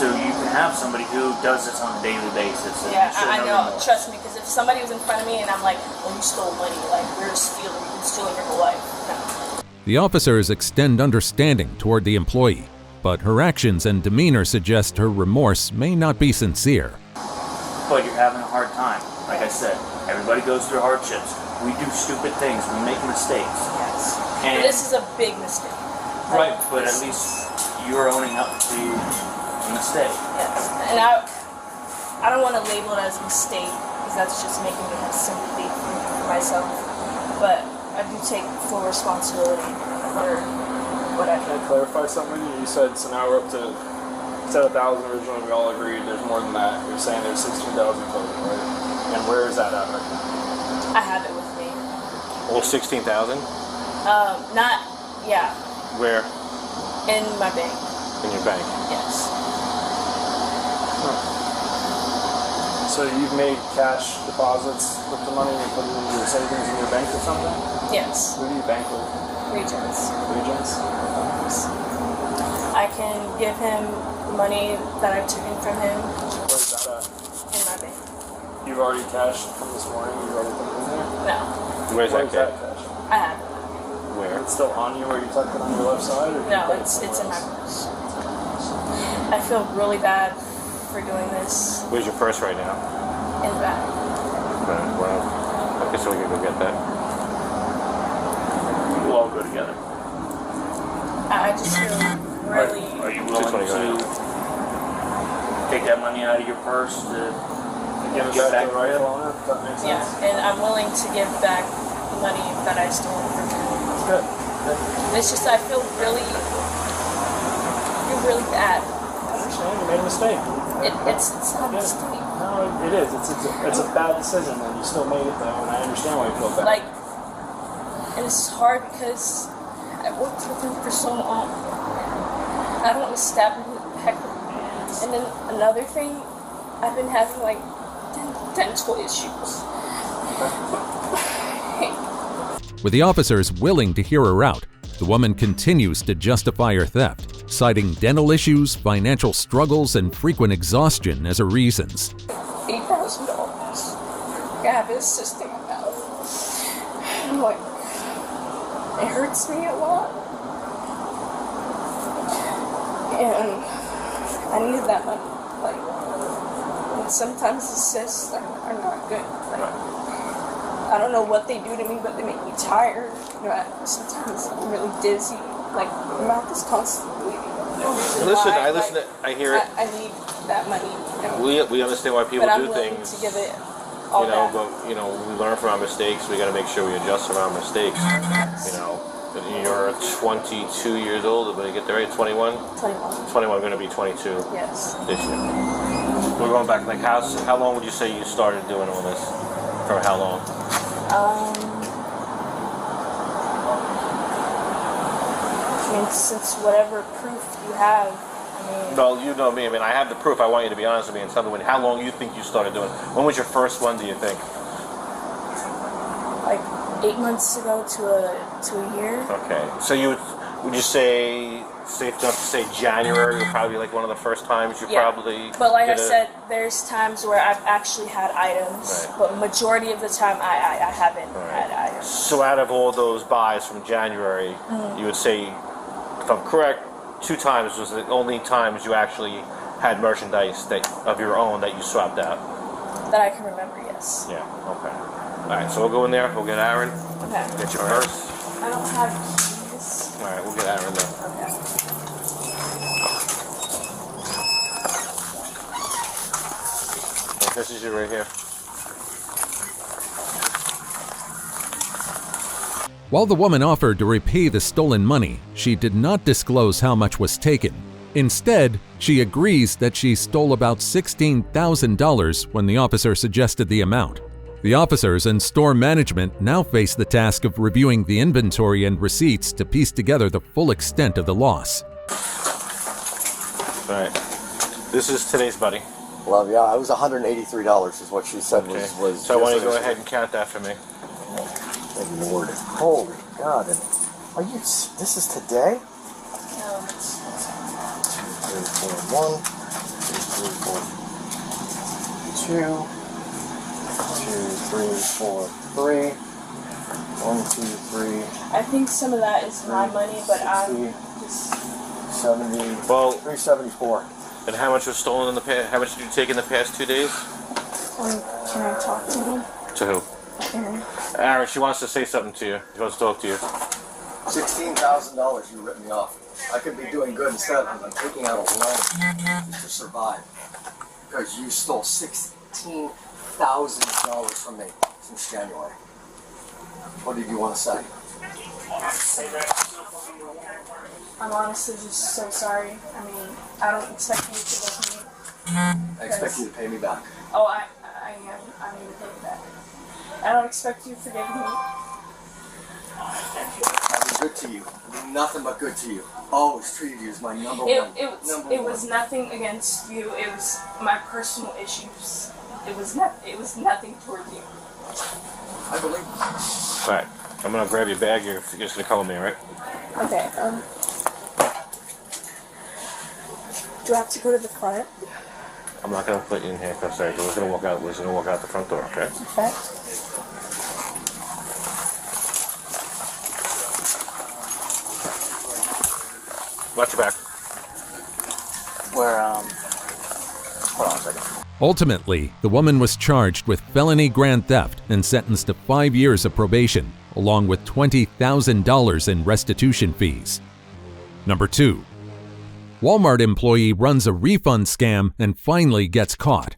So you can have somebody who does this on a daily basis. Yeah, I know. Trust me, because if somebody was in front of me and I'm like, well, you stole money, like, you're a stealer, you've been stealing your whole life. No. The officers extend understanding toward the employee, but her actions and demeanor suggest her remorse may not be sincere. But you're having a hard time. Like I said, everybody goes through hardships. We do stupid things. We make mistakes. Yes. And this is a big mistake. Right, but at least you're owning up to a mistake. Yes. And I don't want to label it as a mistake, because that's just making me have sympathy for myself. But I do take full responsibility for what I do. Can I clarify something? You said, so now we're up to, instead of 1,000 originally, we all agreed there's more than that. You're saying there's 16,000 total, right? And where is that at right now? I have it with me. All 16,000? Not, yeah. Where? In my bank. In your bank? Yes. So you've made cash deposits with the money and put it into your savings in your bank or something? Yes. Who do you bank with? Regions. Regions? I can give him money that I've taken from him. Where's that at? In my bank. You've already cashed from this morning? You've already put it in there? No. Where's that cash? I have it. Where? It's still on you where you tucked it on your left side? Or No, it's in my purse. I feel really bad for doing this. Where's your purse right now? In the back. Right, well, okay, so we can go get that. We'll all go together. I just feel really... Are you willing to take that money out of your purse to give it back? Right on it, that makes sense. Yeah, and I'm willing to give back the money that I stole from him. Good. It's just I feel really bad. I understand. You made a mistake. It's not a mistake. No, it is. It's a bad decision, and you still made it though, and I understand why you feel bad. Like, and it's hard because I worked with him for so long. I don't want to stab him in the heck. And then another thing, I've been having like dental issues. With the officers willing to hear her out, the woman continues to justify her theft, citing dental issues, financial struggles, and frequent exhaustion as her reasons. $8,000. I have a cyst in my mouth. I'm like, it hurts me a lot. And I needed that money. Like, and sometimes the cysts are not good. Like, I don't know what they do to me, but they make me tired. You know, sometimes I'm really dizzy. Like, my mouth is constantly bleeding. I hear it. I need that money. You know? We understand why people but do I'm willing things. to give it all back. But we learn from our mistakes. We got to make sure we adjust from our mistakes. You know, you're 22 years old. Did I get that right? 21. 21. 21. Going to be 22. Yes. This year. We're going back. Like, how long would you say you started doing all this? For how long? I mean, since whatever proof you have, Well, you know me. I mean, I have the proof. I want you to be honest with me and tell me how long you think you started doing it. When was your first one, do you think? like 8 months ago to a year. Okay. So would you say, safe enough to say January would probably be like one of the first times you probably But like I did it? said, there's times where I've actually had items, but majority of the time I haven't had items. So out of all those buys from January, you would say, if I'm correct, 2 times was the only times you actually had merchandise of your own that you swapped out? That I can remember, yes. Yeah, okay. Alright, so we'll go in there, we'll get Aaron, Okay. get your purse. I don't have keys. Alright, we'll get Aaron then. Okay. This is you right here. While the woman offered to repay the stolen money, she did not disclose how much was taken. Instead, she agrees that she stole about $16,000 when the officer suggested the amount. The officers and store management now face the task of reviewing the inventory and receipts to piece together the full extent of the loss. All right. This is today's buddy. Love, yeah. It was $183 is what she said was. So I want you to go ahead and count that for me. Thank you, Lord. Holy God. And are you, this is today? 2, 3, 4, 1, 2, 3, 4, 2, 2, 3, 4, 3, 1, 2, 3. I think some of that is my money, but I'm just 70. Well, 374. And how much was stolen in the past? How much did you take in the past 2 days? Can I talk to him? To who? Aaron. Aaron, she wants to say something to you. She wants to talk to you. $16,000 you ripped me off. I could be doing good instead. I'm taking out a loan to survive. Because you stole $16,000 from me since January. What did you want to say? I'm honestly just so sorry. I mean, I don't expect you to love me. I expect you to pay me back. Oh, I am. I need to pay you back. I don't expect you to forgive me. I've been good to you. I've been nothing but good to you. Always treated you as my number one. It was nothing against you. It was my personal issues. It was nothing toward you. I believe. All right, I'm gonna grab your bag. You're just gonna call me, right? Okay. Do I have to go to the front? I'm not gonna put you in handcuffs. Sorry, we're gonna walk out. We're just gonna walk out the front door. Okay. Okay. Watch your back. Where, hold on a second. Ultimately, the woman was charged with felony grand theft and sentenced to 5 years of probation, along with $20,000 in restitution fees. Number 2. Walmart employee runs a refund scam and finally gets caught.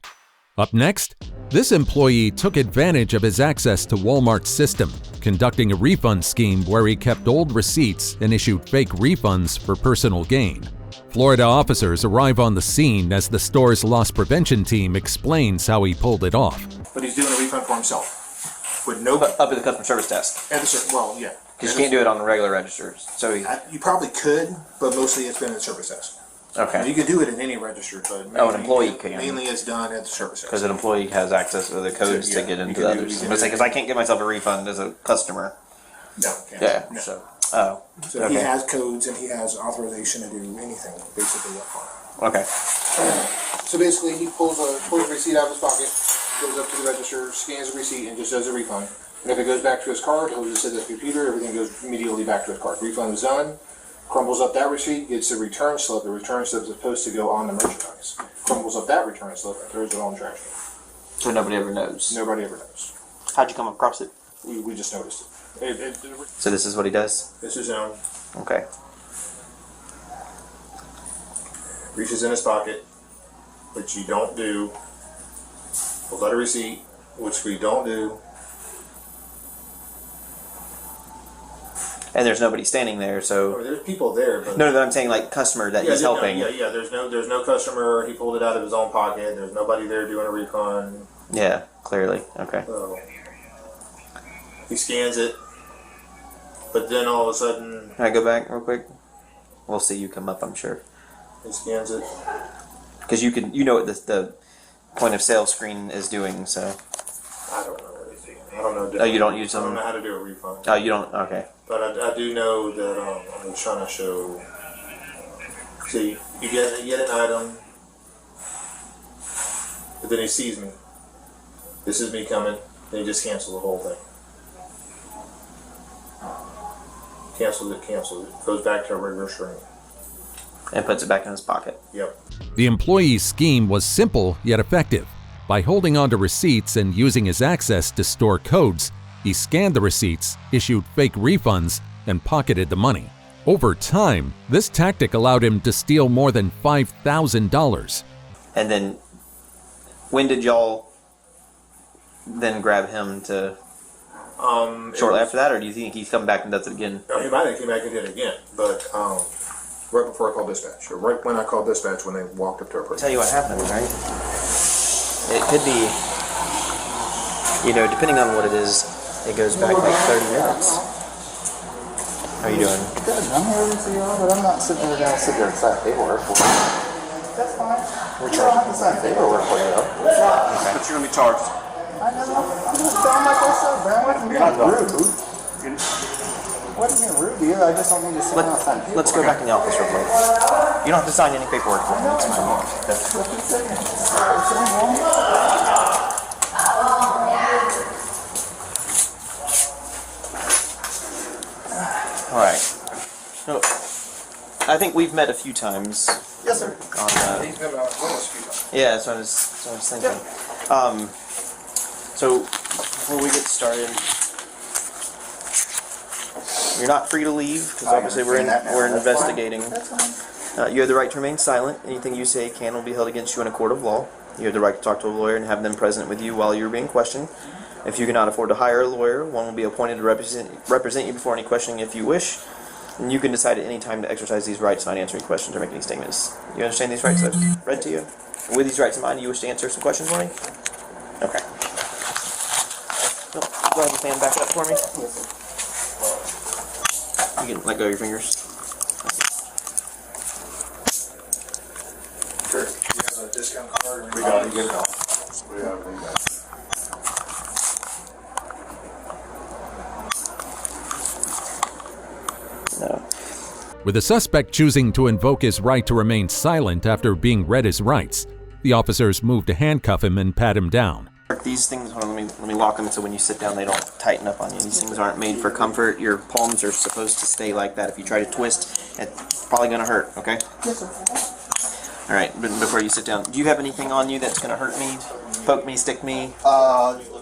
Up next, this employee took advantage of his access to Walmart's system, conducting a refund scheme where he kept old receipts and issued fake refunds for personal gain. Florida officers arrive on the scene as the store's loss prevention team explains how he pulled it off. But he's doing a refund for himself. With no... Up at the customer service desk. At the well, yeah. Because you can't do it on the regular registers. So you probably could, but mostly it's been at the service desk. Okay. You could do it in any register, but an employee can. Mainly it's done at the service desk. Because an employee has access to the codes to get into the other system. Because I can't get myself a refund as a customer. No. Yeah. No. So he has codes and he has authorization to do anything basically up on. Okay. So basically, he pulls a receipt out of his pocket, goes up to the register, scans the receipt, and just does a refund. And if it goes back to his card, he'll just hit the computer. Everything goes immediately back to his card. Refund is done. Crumbles up that receipt, gets a return slip. The return slip is supposed to go on the merchandise. Crumbles up that return slip and throws it on the trash can. So nobody ever knows? Nobody ever knows. How'd you come across it? We just noticed it. So this is what he does? This is him. Okay. Reaches in his pocket, which you don't do. Pulls out a receipt, which we don't do. And there's nobody standing there, so... I mean, there's people there, but... No, I'm saying like customer that he's helping. Yeah, there's no customer. He pulled it out of his own pocket. There's nobody there doing a refund. Yeah, clearly. Okay. So, he scans it, but then all of a sudden... Can I go back real quick? We'll see you come up, I'm sure. He scans it. Because you know what the point of sale screen is doing, so... I don't know what it's doing. I don't know. Oh, you don't use them? I don't know how to do a refund. Oh, you don't? Okay. But I do know that I'm trying to show. See, you get an item, but then he sees me. This is me coming. Then he just cancels the whole thing. Cancels it. Goes back to a regular string. And puts it back in his pocket. Yep. The employee's scheme was simple yet effective. By holding onto receipts and using his access to store codes, he scanned the receipts, issued fake refunds, and pocketed the money. Over time, this tactic allowed him to steal more than $5,000. And then, when did y'all then grab him to... shortly after that, or do you think he's come back and does it again? No, he might have come back and did it again, but right before I called dispatch, or right when I called dispatch when they walked up to our person. Tell you what happened, right? It could be, depending on what it is, it goes back like 30 minutes. How you doing? Good. I'm here to see y'all, but I'm not sitting there and sign paperwork for you. That's fine. You don't have to sign paperwork for you, though. Okay. But you're going to be charged. I know. I'm just doing like I said, man. Wasn't being rude. Wasn't being rude to you. I just don't need to sit down and sign paperwork. Let's go back in the office real quick. You don't have to sign any paperwork for me. It's fine. Alright. So, I think we've met a few times. Yes, sir. He's been almost a few times. Yeah, that's what I was thinking. So, before we get started, you're not free to leave, because obviously we're investigating. You have the right to remain silent. Anything you say can or will be held against you in a court of law. You have the right to talk to a lawyer and have them present with you while you're being questioned. If you cannot afford to hire a lawyer, one will be appointed to represent you before any questioning if you wish. And you can decide at any time to exercise these rights, not answering questions or making any statements. You understand these rights I've read to you? And with these rights in mind, you wish to answer some questions for me? Okay. Nope. Go ahead and stand back up for me. You can let go of your fingers. Sure. You have a discount card? We got it. Get it all. We got it. No. With the suspect choosing to invoke his right to remain silent after being read his rights, the officers move to handcuff him and pat him down. These things, hold on, let me lock them so when you sit down they don't tighten up on you. These things aren't made for comfort. Your palms are supposed to stay like that. If you try to twist, it's probably going to hurt, okay? Yes, sir. Alright, but before you sit down, do you have anything on you that's going to hurt me? Poke me, stick me?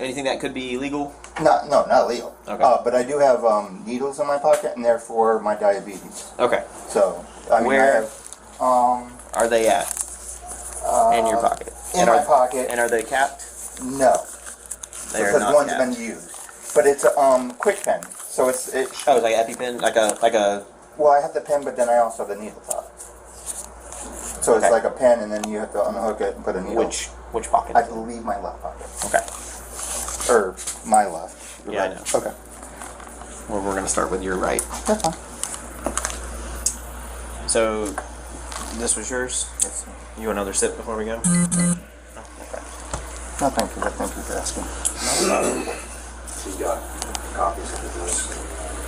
Anything that could be illegal? No, not legal. Okay. But I do have needles in my pocket, and they're for my diabetes. Okay. So, I mean, Where I have, are they at? In your pocket? In my pocket. And are they capped? No. They are because not one's capped. been used. But it's a quick pen. So it's Oh, it's like an EpiPen? Like a... Well, I have the pen, but then I also have the needle top. So Okay. it's like a pen, and then you have to unhook it and put a needle. Which pocket? I believe my left pocket. Okay. Or my left. Yeah, I know. Okay. Well, we're going to start with your right. That's fine. So, this was yours? Yes, sir. You want another sip before we go? No, thank you. Thank you for asking. She's got copies of this.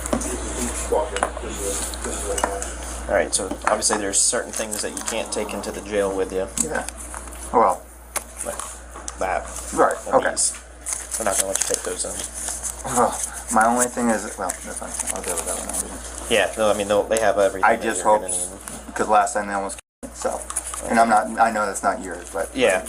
This is what it was. Alright, so obviously there's certain things that you can't take into the jail with you. Yeah. Well. Like that. Right, And okay. these. We're not going to let you take those in. Well, my only thing is, well, that's fine. I'll deal with that one. Yeah, no, I mean, they have everything. I that just you're hope, gonna need. because last time they almost killed me, so. And I'm not, I know that's not yours, but. Yeah.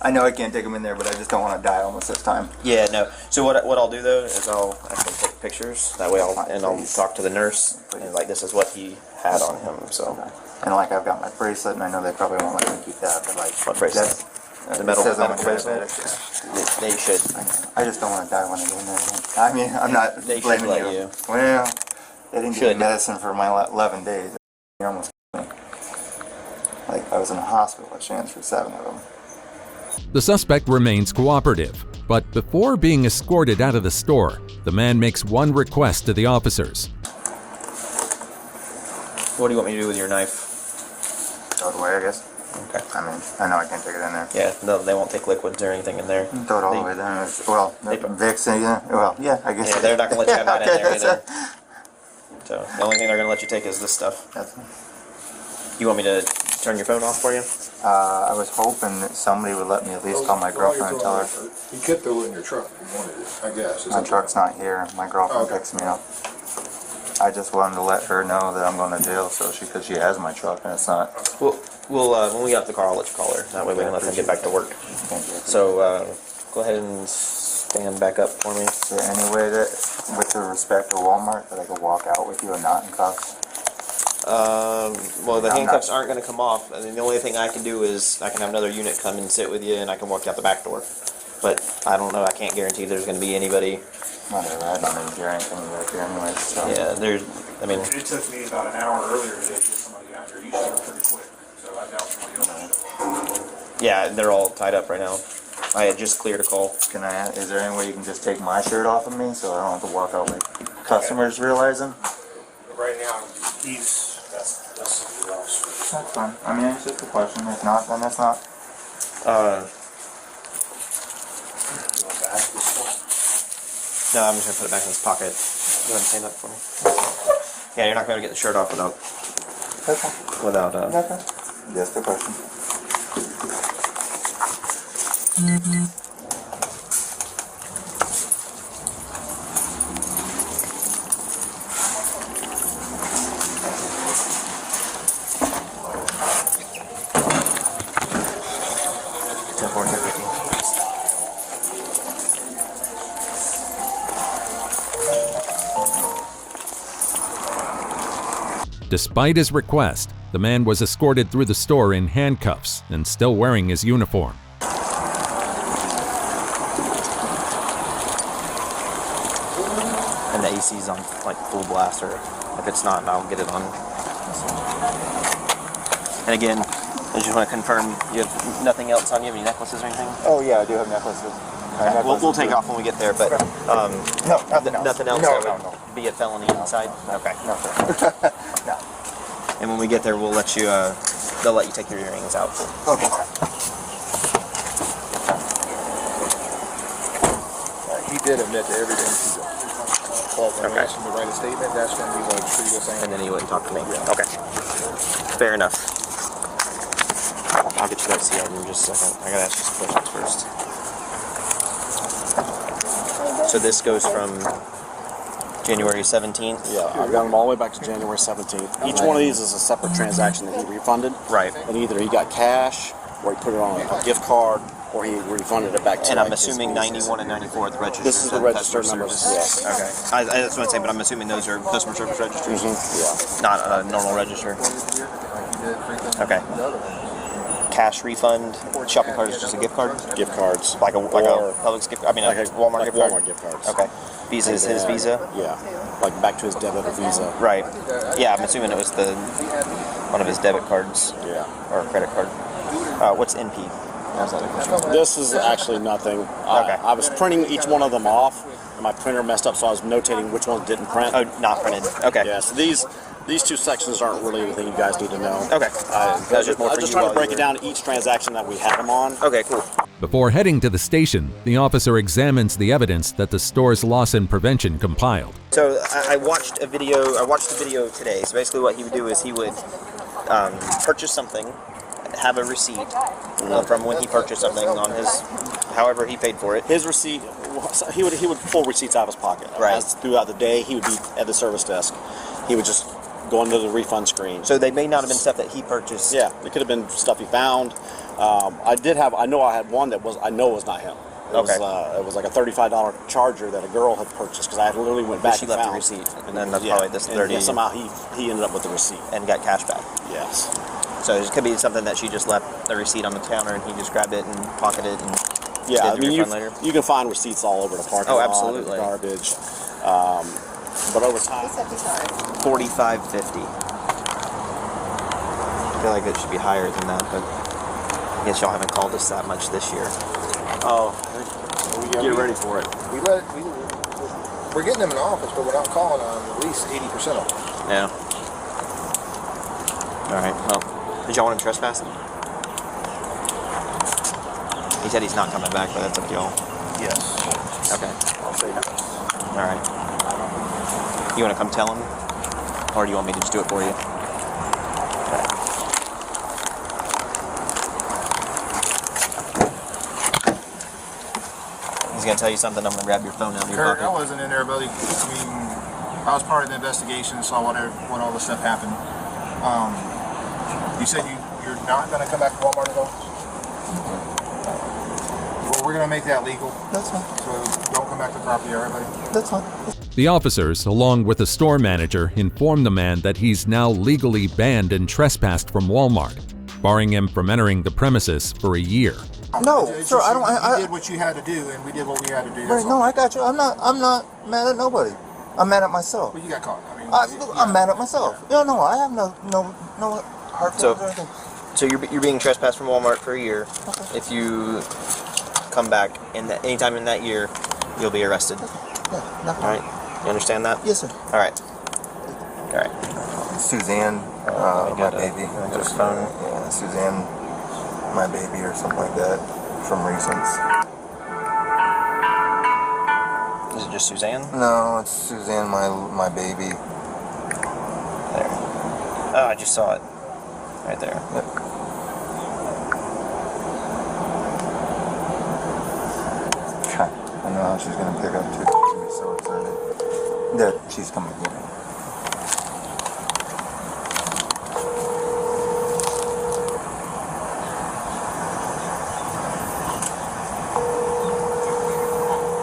I know I can't take them in there, but I just don't want to die almost this time. Yeah, no. So what I'll do though is I'll actually take pictures. That way I'll talk to the nurse and like this is what he had on him. So. And like I've got my bracelet, and I know they probably won't let me keep that, but like. What bracelet? The metal bracelet. They should. I just don't want to die when I get in there again. I mean, I'm not They should blaming let you. you. Well, they didn't give Should. me medicine for my 11 days. They almost killed me. Like I was in the hospital a chance for 7 of them. The suspect remains cooperative, but before being escorted out of the store, the man makes one request to the officers. What do you want me to do with your knife? Throw it away, I guess. Okay. I mean, I know I can't take it in there. Yeah, no, they won't take liquids or anything in there. Throw it all the way down. Well, Vicks, yeah. Well, yeah, I guess. Yeah, they're not going to let you have that in Okay, there that's either. So the only thing they're going to let you take is this stuff. You want me to turn your phone off for you? I was hoping that somebody would let me at least call my girlfriend and tell her. You could throw it in your truck if you wanted it, I guess. My truck's not here. My girlfriend picks me up. I just wanted to let her know that I'm going to jail, so because she has my truck and it's not. We'll when we get off the car, I'll let you call her. That way we can let them get back to work. So go ahead and stand back up for me. Is there any way that, with the respect to Walmart, that I could walk out with you and not in cuffs? Well, the handcuffs aren't going to come off. I mean, the only thing I can do is I can have another unit come and sit with you, and I can walk you out the back door. But I don't know. I can't guarantee there's going to be anybody. Whatever. I don't need to hear anything back here anyway. So. Yeah, there's. I mean. It took me about an hour earlier today to get somebody out here. You showed up pretty quick, so I doubt somebody else. Yeah, they're all tied up right now. I had just cleared a call. Can I? Is there any way you can just take my shirt off of me so I don't have to walk out like customers realizing? Right now, that's something else. That's fine. I mean, it's just a question. If not, then it's not. No, I'm just gonna put it back in his pocket. Go ahead and stand up for me. Yeah, you're not gonna get the shirt off without. Okay. Just a question. Despite his request, the man was escorted through the store in handcuffs and still wearing his uniform. And the AC's on like full blast, or if it's not, I'll get it on. And again, I just want to confirm you have nothing else on you, any necklaces or anything? Oh yeah, I do have necklaces. Okay. We'll take off when we get there, but no, nothing else No, that would be a felony inside? Okay. No. And when we get there, we'll let you, they'll let you take your earrings out. Okay. He did admit to everything to when I asked him to write a statement, that's when he was like, pretty good saying. And then he wouldn't talk to me. Yeah. Okay. Fair enough. I'll get you that CR in just a second. I gotta ask you some questions first. So this goes from January 17th? Yeah, I've got them all the way back to January 17th. Each one of these is a separate transaction that he refunded. Right. And either he got cash, or he put it on a gift card, or he refunded it back to And I'm assuming 91 and 94 are the registered. This is the registered numbers, yes. Okay. That's what I'm saying, but I'm assuming those are customer service registers? Yeah. Not a normal register? Okay. Cash refund, shopping card is just a gift card? Gift cards. Like a Publix gift card? I mean, like a Walmart gift card? Walmart gift cards. Okay. Visa is his Visa? Yeah. Like back to his debit or Visa. Right. Yeah, I'm assuming it was one of his debit cards. Yeah. Or a credit card. What's NP? This is actually nothing. I was printing each one of them off, and my printer messed up, so I was notating which ones didn't print. Oh, not printed. Okay. Yeah, so these two sections aren't really anything you guys need to know. Okay. I was just trying to break it down to each transaction that we had them on. Okay, cool. Before heading to the station, the officer examines the evidence that the store's loss and prevention compiled. So I watched the video today. So basically what he would do is he would purchase something, have a receipt from when he purchased something on his, however he paid for it. His receipt, he would pull receipts out of his pocket. Right. As throughout the day, he would be at the service desk. He would just go into the refund screen. So they may not have been stuff that he purchased. Yeah, it could have been stuff he found. I know I had one that was not him. It was like a $35 charger that a girl had purchased because I literally went back. She and left found the receipt, and then that's probably this 30. And somehow he ended up with the receipt and got cash back. Yes. So it could be something that she just left the receipt on the counter and he just grabbed it and pocketed and yeah. did the refund later. You can find receipts all over the parking lot. Oh, absolutely. Garbage. But over time, $45.50. I feel like it should be higher than that, but I guess y'all haven't called us that much this year. Oh, get ready for it. We're getting them in the office, but we're not calling on at least 80% of them. Yeah. All right. Well, did y'all want him trespassing? He said he's not coming back, but that's up to y'all. Yes. Okay. I'll say no. All right. You want to come tell him, or do you want me to just do it for you? He's gonna tell you something. I'm gonna grab your phone out of your Kurt, pocket. I wasn't in there, buddy. I mean, I was part of the investigation, saw what all this stuff happened. You said you're not going to come back to Walmart at all? Well, we're going to make that legal. That's fine. So don't come back to the property, all right, buddy? That's fine. The officers, along with the store manager, inform the man that he's now legally banned and trespassed from Walmart, barring him from entering the premises for a year. No, sir, I don't. You did what you had to do, and we did what we had to do. Right, no, I got you. I'm not mad at nobody. I'm mad at myself. Well, you got caught. I'm mad at myself. No, I have no hard feelings or anything. So you're being trespassed from Walmart for a year. Okay. If you come back anytime in that year, you'll be arrested. Yeah, no. All right. You understand that? Yes, sir. All right. All right. Suzanne, my baby. Yeah, Suzanne, my baby, or something like that, from Reasons. Is it just Suzanne? No, it's Suzanne, my baby. There. Oh, I just saw it. Right there. Yep. I know how she's gonna pick up too. She's gonna be so excited that she's coming to get me.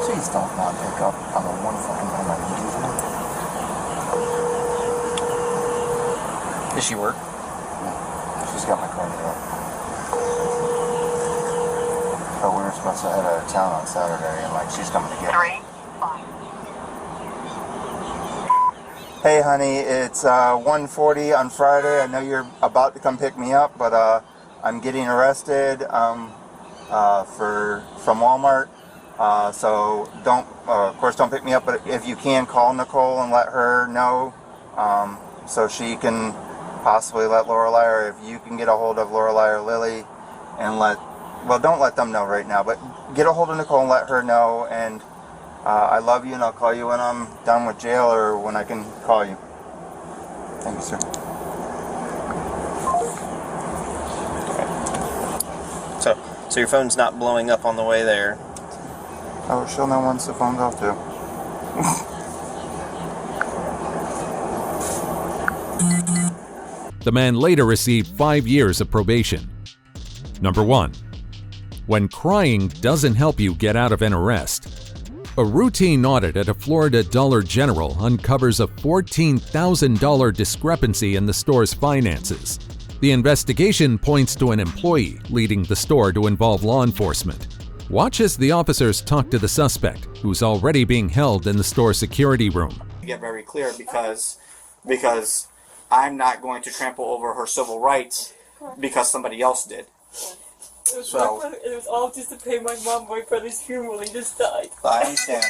Please don't not pick up on the one fucking time I need you. Does she work? No. She's got my car now. But we were supposed to head out of town on Saturday, and like she's coming to get me. Hey honey, it's 1:40 on Friday. I know you're about to come pick me up, but I'm getting arrested from Walmart. So don't, of course, don't pick me up, but if you can, call Nicole and let her know, so she can possibly let Lorelei, or if you can get a hold of Lorelei or Lily and well, don't let them know right now, but get a hold of Nicole and let her know. And I love you, and I'll call you when I'm done with jail or when I can call you. Thank you, sir. So your phone's not blowing up on the way there. Oh, she'll know once the phone's off too. The man later received 5 years of probation. Number 1. When crying doesn't help you get out of an arrest. A routine audit at a Florida Dollar General uncovers a $14,000 discrepancy in the store's finances. The investigation points to an employee leading the store to involve law enforcement. Watch as the officers talk to the suspect, who's already being held in the store security room. Get very clear because I'm not going to trample over her civil rights because somebody else did. It was all just to pay my mom my brother's funeral. He just died. I understand.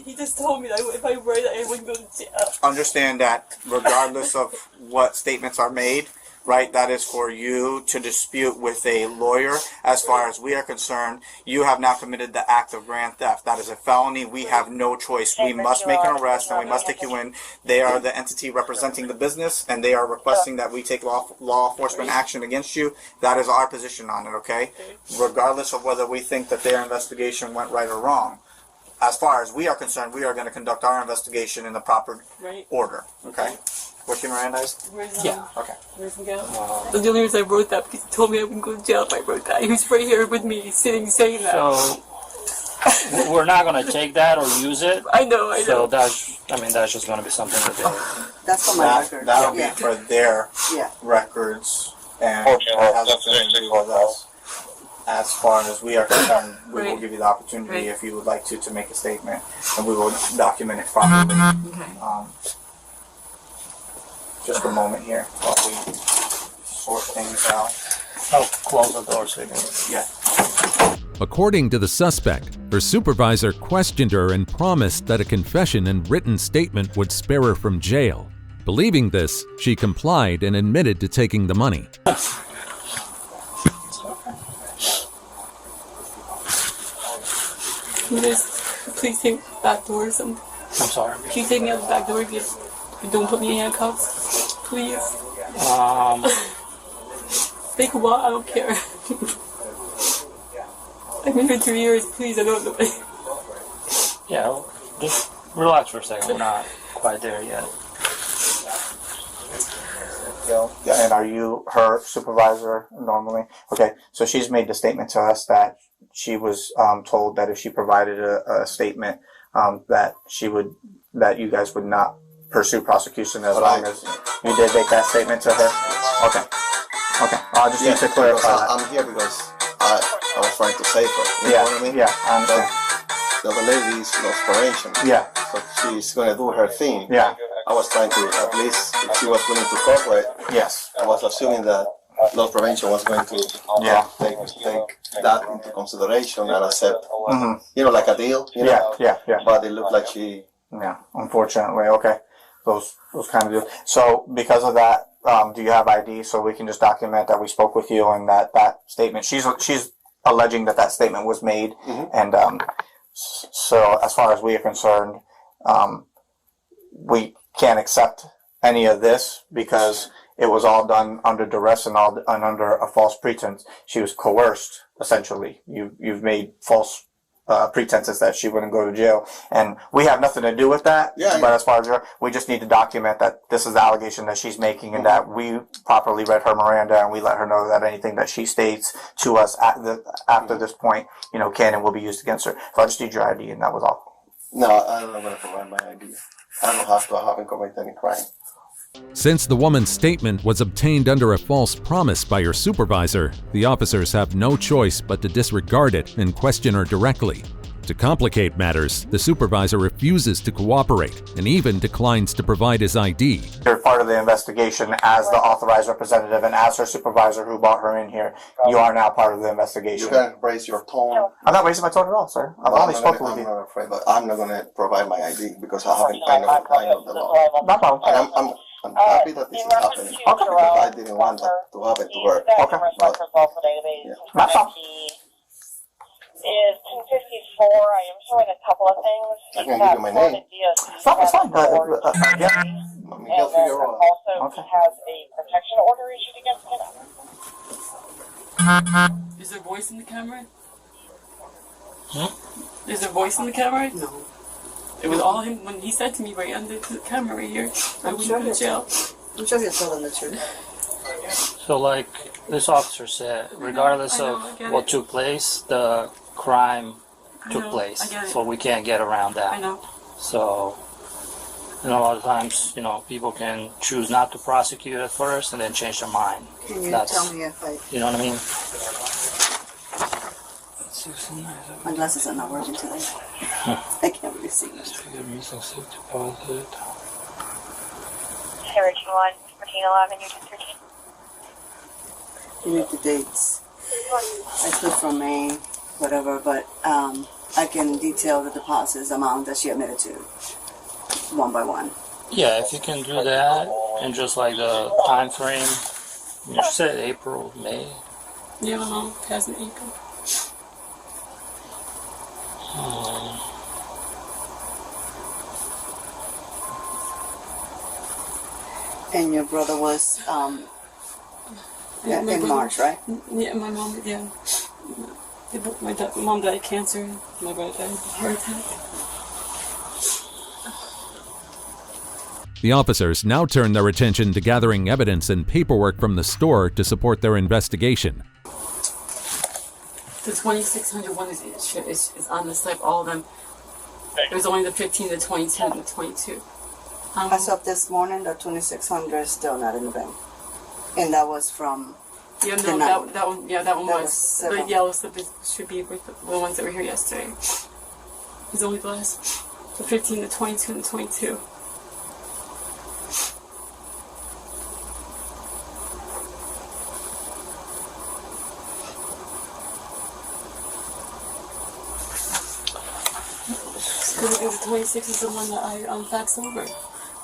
He just told me that if I write it, I wouldn't go to jail. Understand that regardless of what statements are made, right, that is for you to dispute with a lawyer. As far as we are concerned, you have now committed the act of grand theft. That is a felony. We have no choice. We must make an arrest and we must take you in. They are the entity representing the business and they are requesting that we take law enforcement action against you. That is our position on it, okay? Regardless of whether we think that their investigation went right or wrong. As far as we are concerned, we are going to conduct our investigation in the proper order, okay? Was she Mirandized? Yeah. Okay. Where's he go? The only reason I wrote that because he told me I wouldn't go to jail if I wrote that. He was right here with me, sitting, saying that. So we're not going to take that or use it. I know. So that's just going to be something that they. That's for my record. That'll be for their records and it has nothing to do with us. As far as we are concerned, we will give you the opportunity if you would like to make a statement, and we will document it properly. Just a moment here while we sort things out. I'll close the door so you can. Yeah. According to the suspect, her supervisor questioned her and promised that a confession and written statement would spare her from jail. Believing this, she complied and admitted to taking the money. Can you guys please take the back door or something? I'm sorry. Can you take me out the back door if you don't put me in handcuffs? Please. Take a while, I don't care. I've been here 2 years, please, I don't know. Yeah, well, just relax for a second. We're not quite there yet. And are you her supervisor normally? Okay, so she's made the statement to us that she was told that if she provided a statement that you guys would not pursue prosecution as long as you did make that statement to her. Okay. I just need to clarify that. I'm here because I was trying to save her. You know what I mean? Yeah, I understand. The other lady is lost probation. Yeah. So she's going to do her thing. Yeah. I was trying to, at least, if she was willing to cooperate. Yes. I was assuming that loss prevention was going to take that into consideration and accept, like a deal. You know? Yeah. But it looked like she... Yeah, unfortunately, okay. Those kind of deals. So because of that, do you have ID so we can just document that we spoke with you and that statement? She's alleging that statement was made, and so as far as we are concerned, we can't accept any of this because it was all done under duress and under a false pretense. She was coerced, essentially. You've made false pretenses that she wouldn't go to jail, and we have nothing to do with that. But as far as we just need to document that this is the allegation that she's making, and that we properly read her Miranda, and we let her know that anything that she states to us after this point, can and will be used against her. So I just need your ID, and that was all. No, I don't know going to provide my ID. I don't have to. I haven't committed any crime. Since the woman's statement was obtained under a false promise by her supervisor, the officers have no choice but to disregard it and question her directly. To complicate matters, the supervisor refuses to cooperate and even declines to provide his ID. You're part of the investigation as the authorized representative and as her supervisor who brought her in here. You are now part of the investigation. You can raise your tone. I'm not raising my tone at all, sir. I've only spoken with you. I'm not afraid, but I'm not going to provide my ID because I know the law. No problem. And I'm happy that this is happening. Okay. Because I didn't want that to happen to her. Okay. But, yeah. No problem. Is 1054. I am showing a couple of things. I can give you my name. It's fine. Yeah. Miguel Figueroa. Also has a protection order issued against him. Is there voice in the camera? Is there voice in the camera? No. It was all him when he said to me right under the camera right here. I wouldn't go to jail. I'm sure he's telling the truth. So, like this officer said, regardless of what took place, the crime took place. So we can't get around that. I know. So, a lot of times, people can choose not to prosecute at first and then change their mind. Can you tell me if I... You know what I mean? My glasses are not working today. I can't really see. Carriage 1, 1411, Unit 13. You need the dates. I put from May, whatever, but I can detail the deposits amount that she admitted to, one by one. Yeah, if you can do that, and just like the time frame, you said April, May. Yeah, my mom passed in April. And your brother was in March, right? Yeah, my mom, yeah. My mom died of cancer, my brother died of a heart attack. The officers now turn their attention to gathering evidence and paperwork from the store to support their investigation. The 2600 one is on the site, all of them. There's only the 15, the 22, and the 22. As of this morning, the 2600 is still not in the bank. And that was from that one was. The yellow slip should be with the ones that were here yesterday. It's only the last. The 15, the 22, and the 22. The 26 is the one that I faxed over.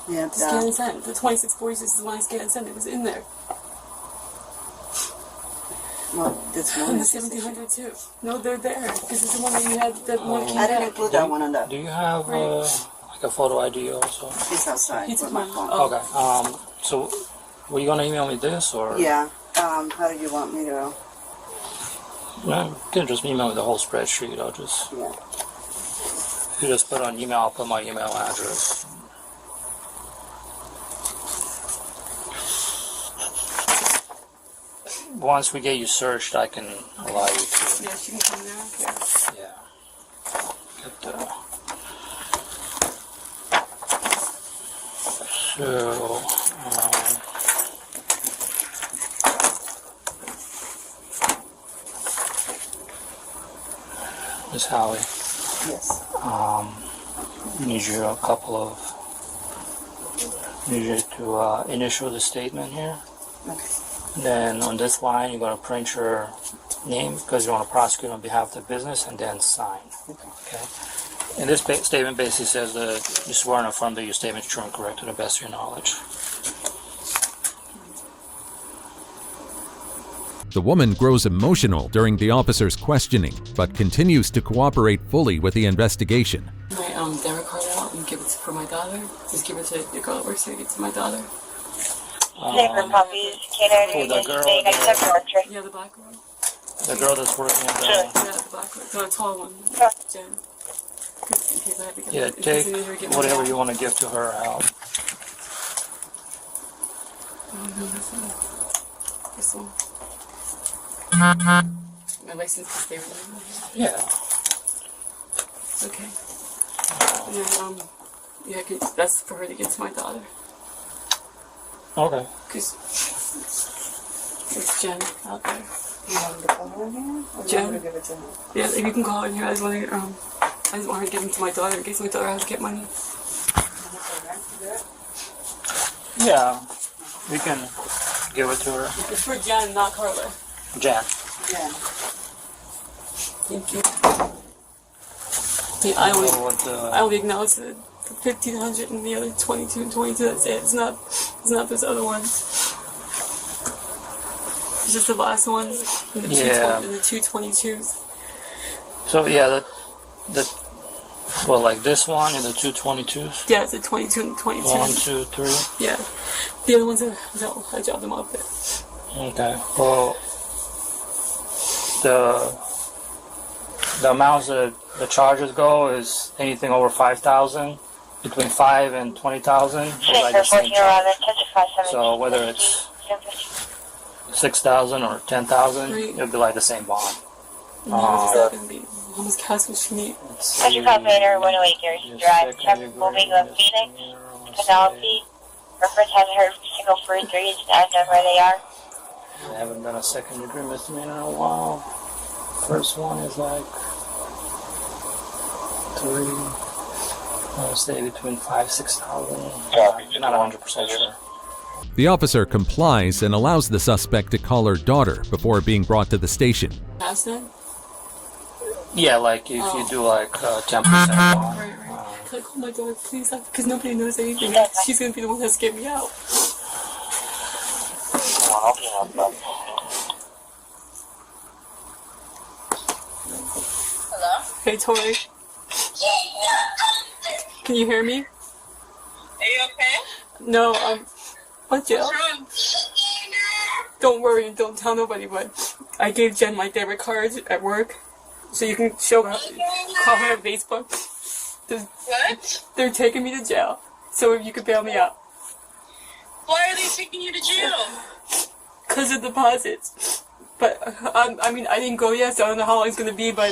Yeah, Scan and send. The 2646 is the one I scanned and sent. It was in there. Well, this one. And the 1700 too. No, they're there. This is the one that you had. That one I didn't include that one on that. Do you have like a photo ID also? It's outside. He took my phone. Okay. So, were you gonna email me this or? Yeah. How do you want me to? No, you can just email me the whole spreadsheet. I'll just. Yeah. If you just put on email, I'll put my email address. Once we get you searched, I can allow you to. Yeah, she can come there. Yeah. Get the. So. Miss Howie. Yes. Need you to initial the statement here. Okay. Then on this line, you're going to print your name because you want to prosecute on behalf of the business, and then sign. Okay. And this statement basically says that you swear and affirm that your statement is true and correct to the best of your knowledge. The woman grows emotional during the officer's questioning, but continues to cooperate fully with the investigation. My debit card out and give it for my daughter. Just give it to the girl that works here. Give it to my daughter. Name the puppies, Canada, the girl, yeah, the black girl. The girl that's working at the... Yeah, the black girl. The tall one. Jen. In case I have to get Yeah, take whatever you want to give to her out. This one. My license to stay with me. Yeah. Okay. And then, yeah, that's for her to get to my daughter. Okay. Because it's Jen out there. You want me to call her in here? Or Jen? you want me to give it to her? Yeah, if you can call her in here, I was wondering, I just want her to give them to my daughter in case my daughter has to get money. Yeah, we can give it to her. It's for Jen, not Carla. Jan. Yeah. Thank you. Yeah, I only acknowledge the 1,500 and the other 22 and 22. That's it. It's not those other ones. It's just the last ones and the, the 222s. So yeah, well, like this one and the 222s. Yeah, it's the 22 and the 22. 1, 2, 3. Yeah. The other ones I dropped them off there. Okay. Well, the amounts that the charges go is anything over 5,000, between 5 and 20,000. Like the same charge. So whether it's 6,000 or 10,000, it'll be like the same bond. How much cash would she need? Special operator 108 Garrison Drive. Traffic moving on Phoenix. Generality. Reference hasn't heard from single 43. Just ask them where they are. I haven't done a second degree misdemeanor in a while. First one is like 3. I would say between 5,000 6,000. Not 100% sure. The officer complies and allows the suspect to call her daughter before being brought to the station. Ask them? Yeah, like if you do like 10% bond. Right. Can I call my daughter, please? Because nobody knows anything. She's going to be the one that's getting me out. Hello? Hey, Tori. Can you hear me? Are you okay? No, what, Jill? Don't worry and don't tell nobody, but I gave Jen my debit card at work, so you can call her on Facebook. What? They're taking me to jail, so if you could bail me out. Why are they taking you to jail? Because of deposits. But, I mean, I didn't go yet, so I don't know how long it's going to be, but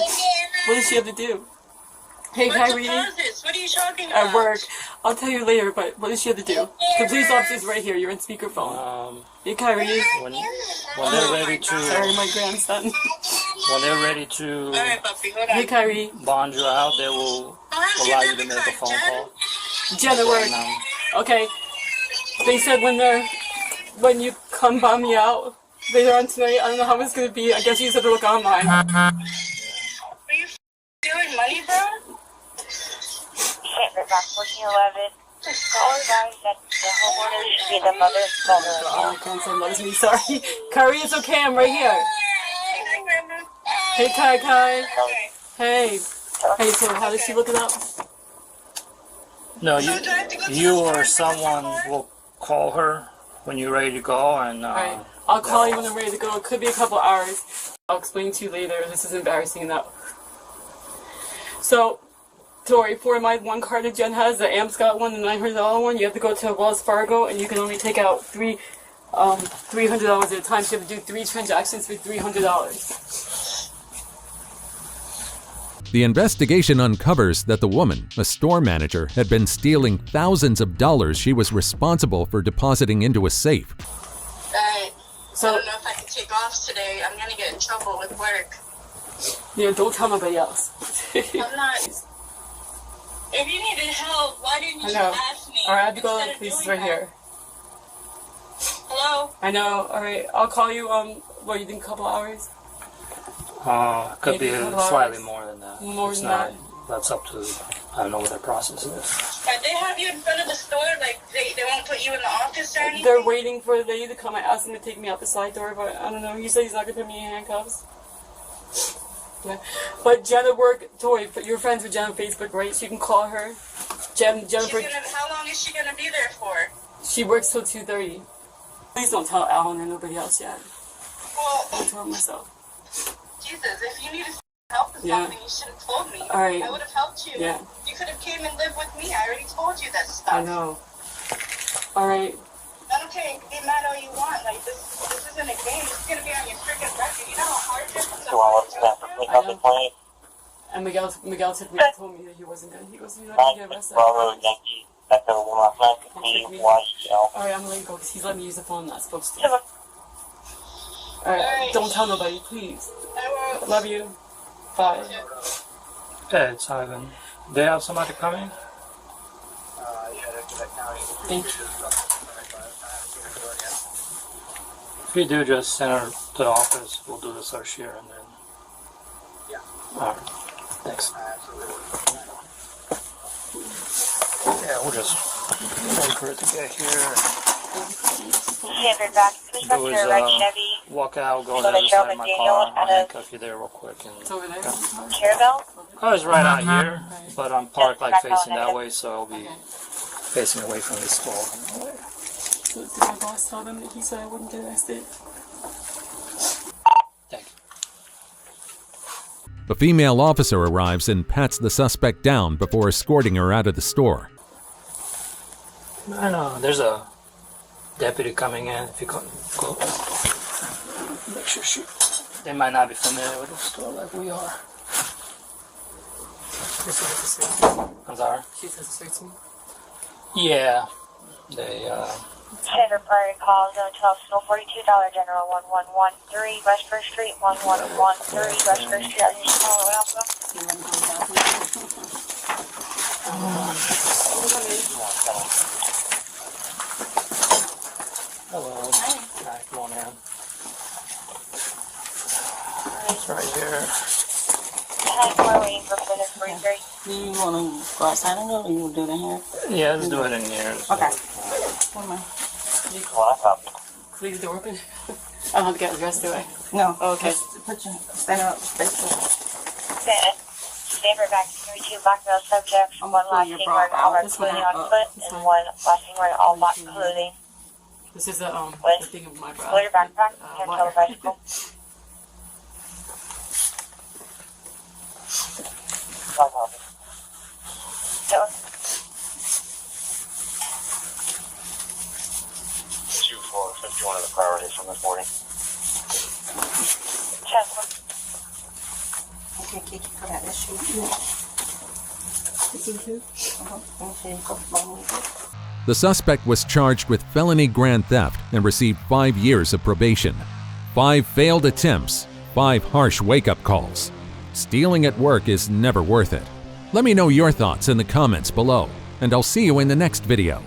what does she have to do? Hey, Kyrie. Deposits? What are you talking about? At work. I'll tell you later, but what does she have to do? The police officer's right here. You're on speakerphone. Hey, Kyrie. When they're ready to... Sorry, my grandson. When they're ready to... Alright, puppy, hold on. Hey, Kyrie. Bond you out, they will allow you to make a phone call. Jen at work. Okay. They said when you come bond me out later on tonight, I don't know how it's going to be. I guess you just have to look online. Are you doing money, bro? Back 1411. All advised that the homeowner should be the mother's mother. Oh, my grandson loves me. Sorry. Kyrie, it's okay. I'm right here. Hey, Kai. Hey. Hey, so how does she look it up? No, you or someone will call her when you're ready to go, and Alright. I'll call you when I'm ready to go. It could be a couple hours. I'll explain to you later. This is embarrassing enough. So, Tori, for my one card that Jen has, the Amscot one, the $900 one, you have to go to Wells Fargo, and you can only take out $300 at a time. So you have to do 3 transactions for $300. The investigation uncovers that the woman, a store manager, had been stealing thousands of dollars she was responsible for depositing into a safe. Alright. So I don't know if I can take off today. I'm gonna get in trouble with work. Yeah, don't tell nobody else. I'm not. If you needed help, why didn't you ask me? Alright, I have to go to the police right here. Hello? I know. Alright, I'll call you, what, you think a couple hours? Could be slightly more than that. More than that? That's up to, I don't know what their process is. They have you in front of the store, like they won't put you in the office or anything? They're waiting for the lady to come. I asked him to take me out the side door, but I don't know. He said he's not going to put me in handcuffs. Yeah. But Jen at work, Tori, you're friends with Jen on Facebook, right? So you can call her. Jennifer. How long is she going to be there for? She works till 2:30. Please don't tell Alan or nobody else yet. Well, I'll tell myself. Jesus, if you needed help with something, you should have told me. Alright. I would have helped you. Yeah. You could have came and lived with me. I already told you that stuff. I know. Alright. I don't care. You can be mad all you want. Like, this isn't a game. This is going to be on your freaking record. You know how hard it is to And Miguel told me that he wasn't going to get arrested. Alright, I'm going to go because he's letting me use the phone I'm not supposed to. Alright, don't tell nobody, please. I won't. Love you. Bye. Yeah, it's not even. They have somebody coming? Thank you. If you do, just send her to the office. We'll do the search here and then. Yeah. Alright. Thanks. Yeah, we'll just wait for it to get here. Standard back. Please Do go is to red Chevy. walk out, go So to the the other side of Sherman my Daniel car. I'll handcuff you there real quick. And It's over there. Caravel? I was right out here, but I'm parked like facing that way, so I'll be facing away from the store. So did my boss tell them that he said I wouldn't get arrested? A female officer arrives and pats the suspect down before escorting her out of the store. I know, there's a deputy coming in. If you go, make sure they might not be familiar with the store like we are. I'm sorry? She says it's 13. Yeah, they, Standard priority call, zone 12, still $42, General 1113, West 1st Street, 1113, West 1st Street, I just call it Alpha. hello. Hi, come on in. It's right here. We're waiting for further briefing. Do you want to go outside and do it, or you will do it in here? Yeah, let's do it in here. Okay. One more. Leave the door open? I don't have to get dressed, do I? No. Oh, okay. Just put your, stand up, face up. Standard back 32 blackmail subjects, one last thing wearing all red clothing on foot, and one last thing wearing all black clothing. This is the thing of my bra. Clear backpack, and kill the bicycle. One of the priorities from this morning. Okay, Kiki, for that issue. The suspect was charged with felony grand theft and received 5 years of probation. 5 failed attempts, 5 harsh wake-up calls. Stealing at work is never worth it. Let me know your thoughts in the comments below, and I'll see you in the next video.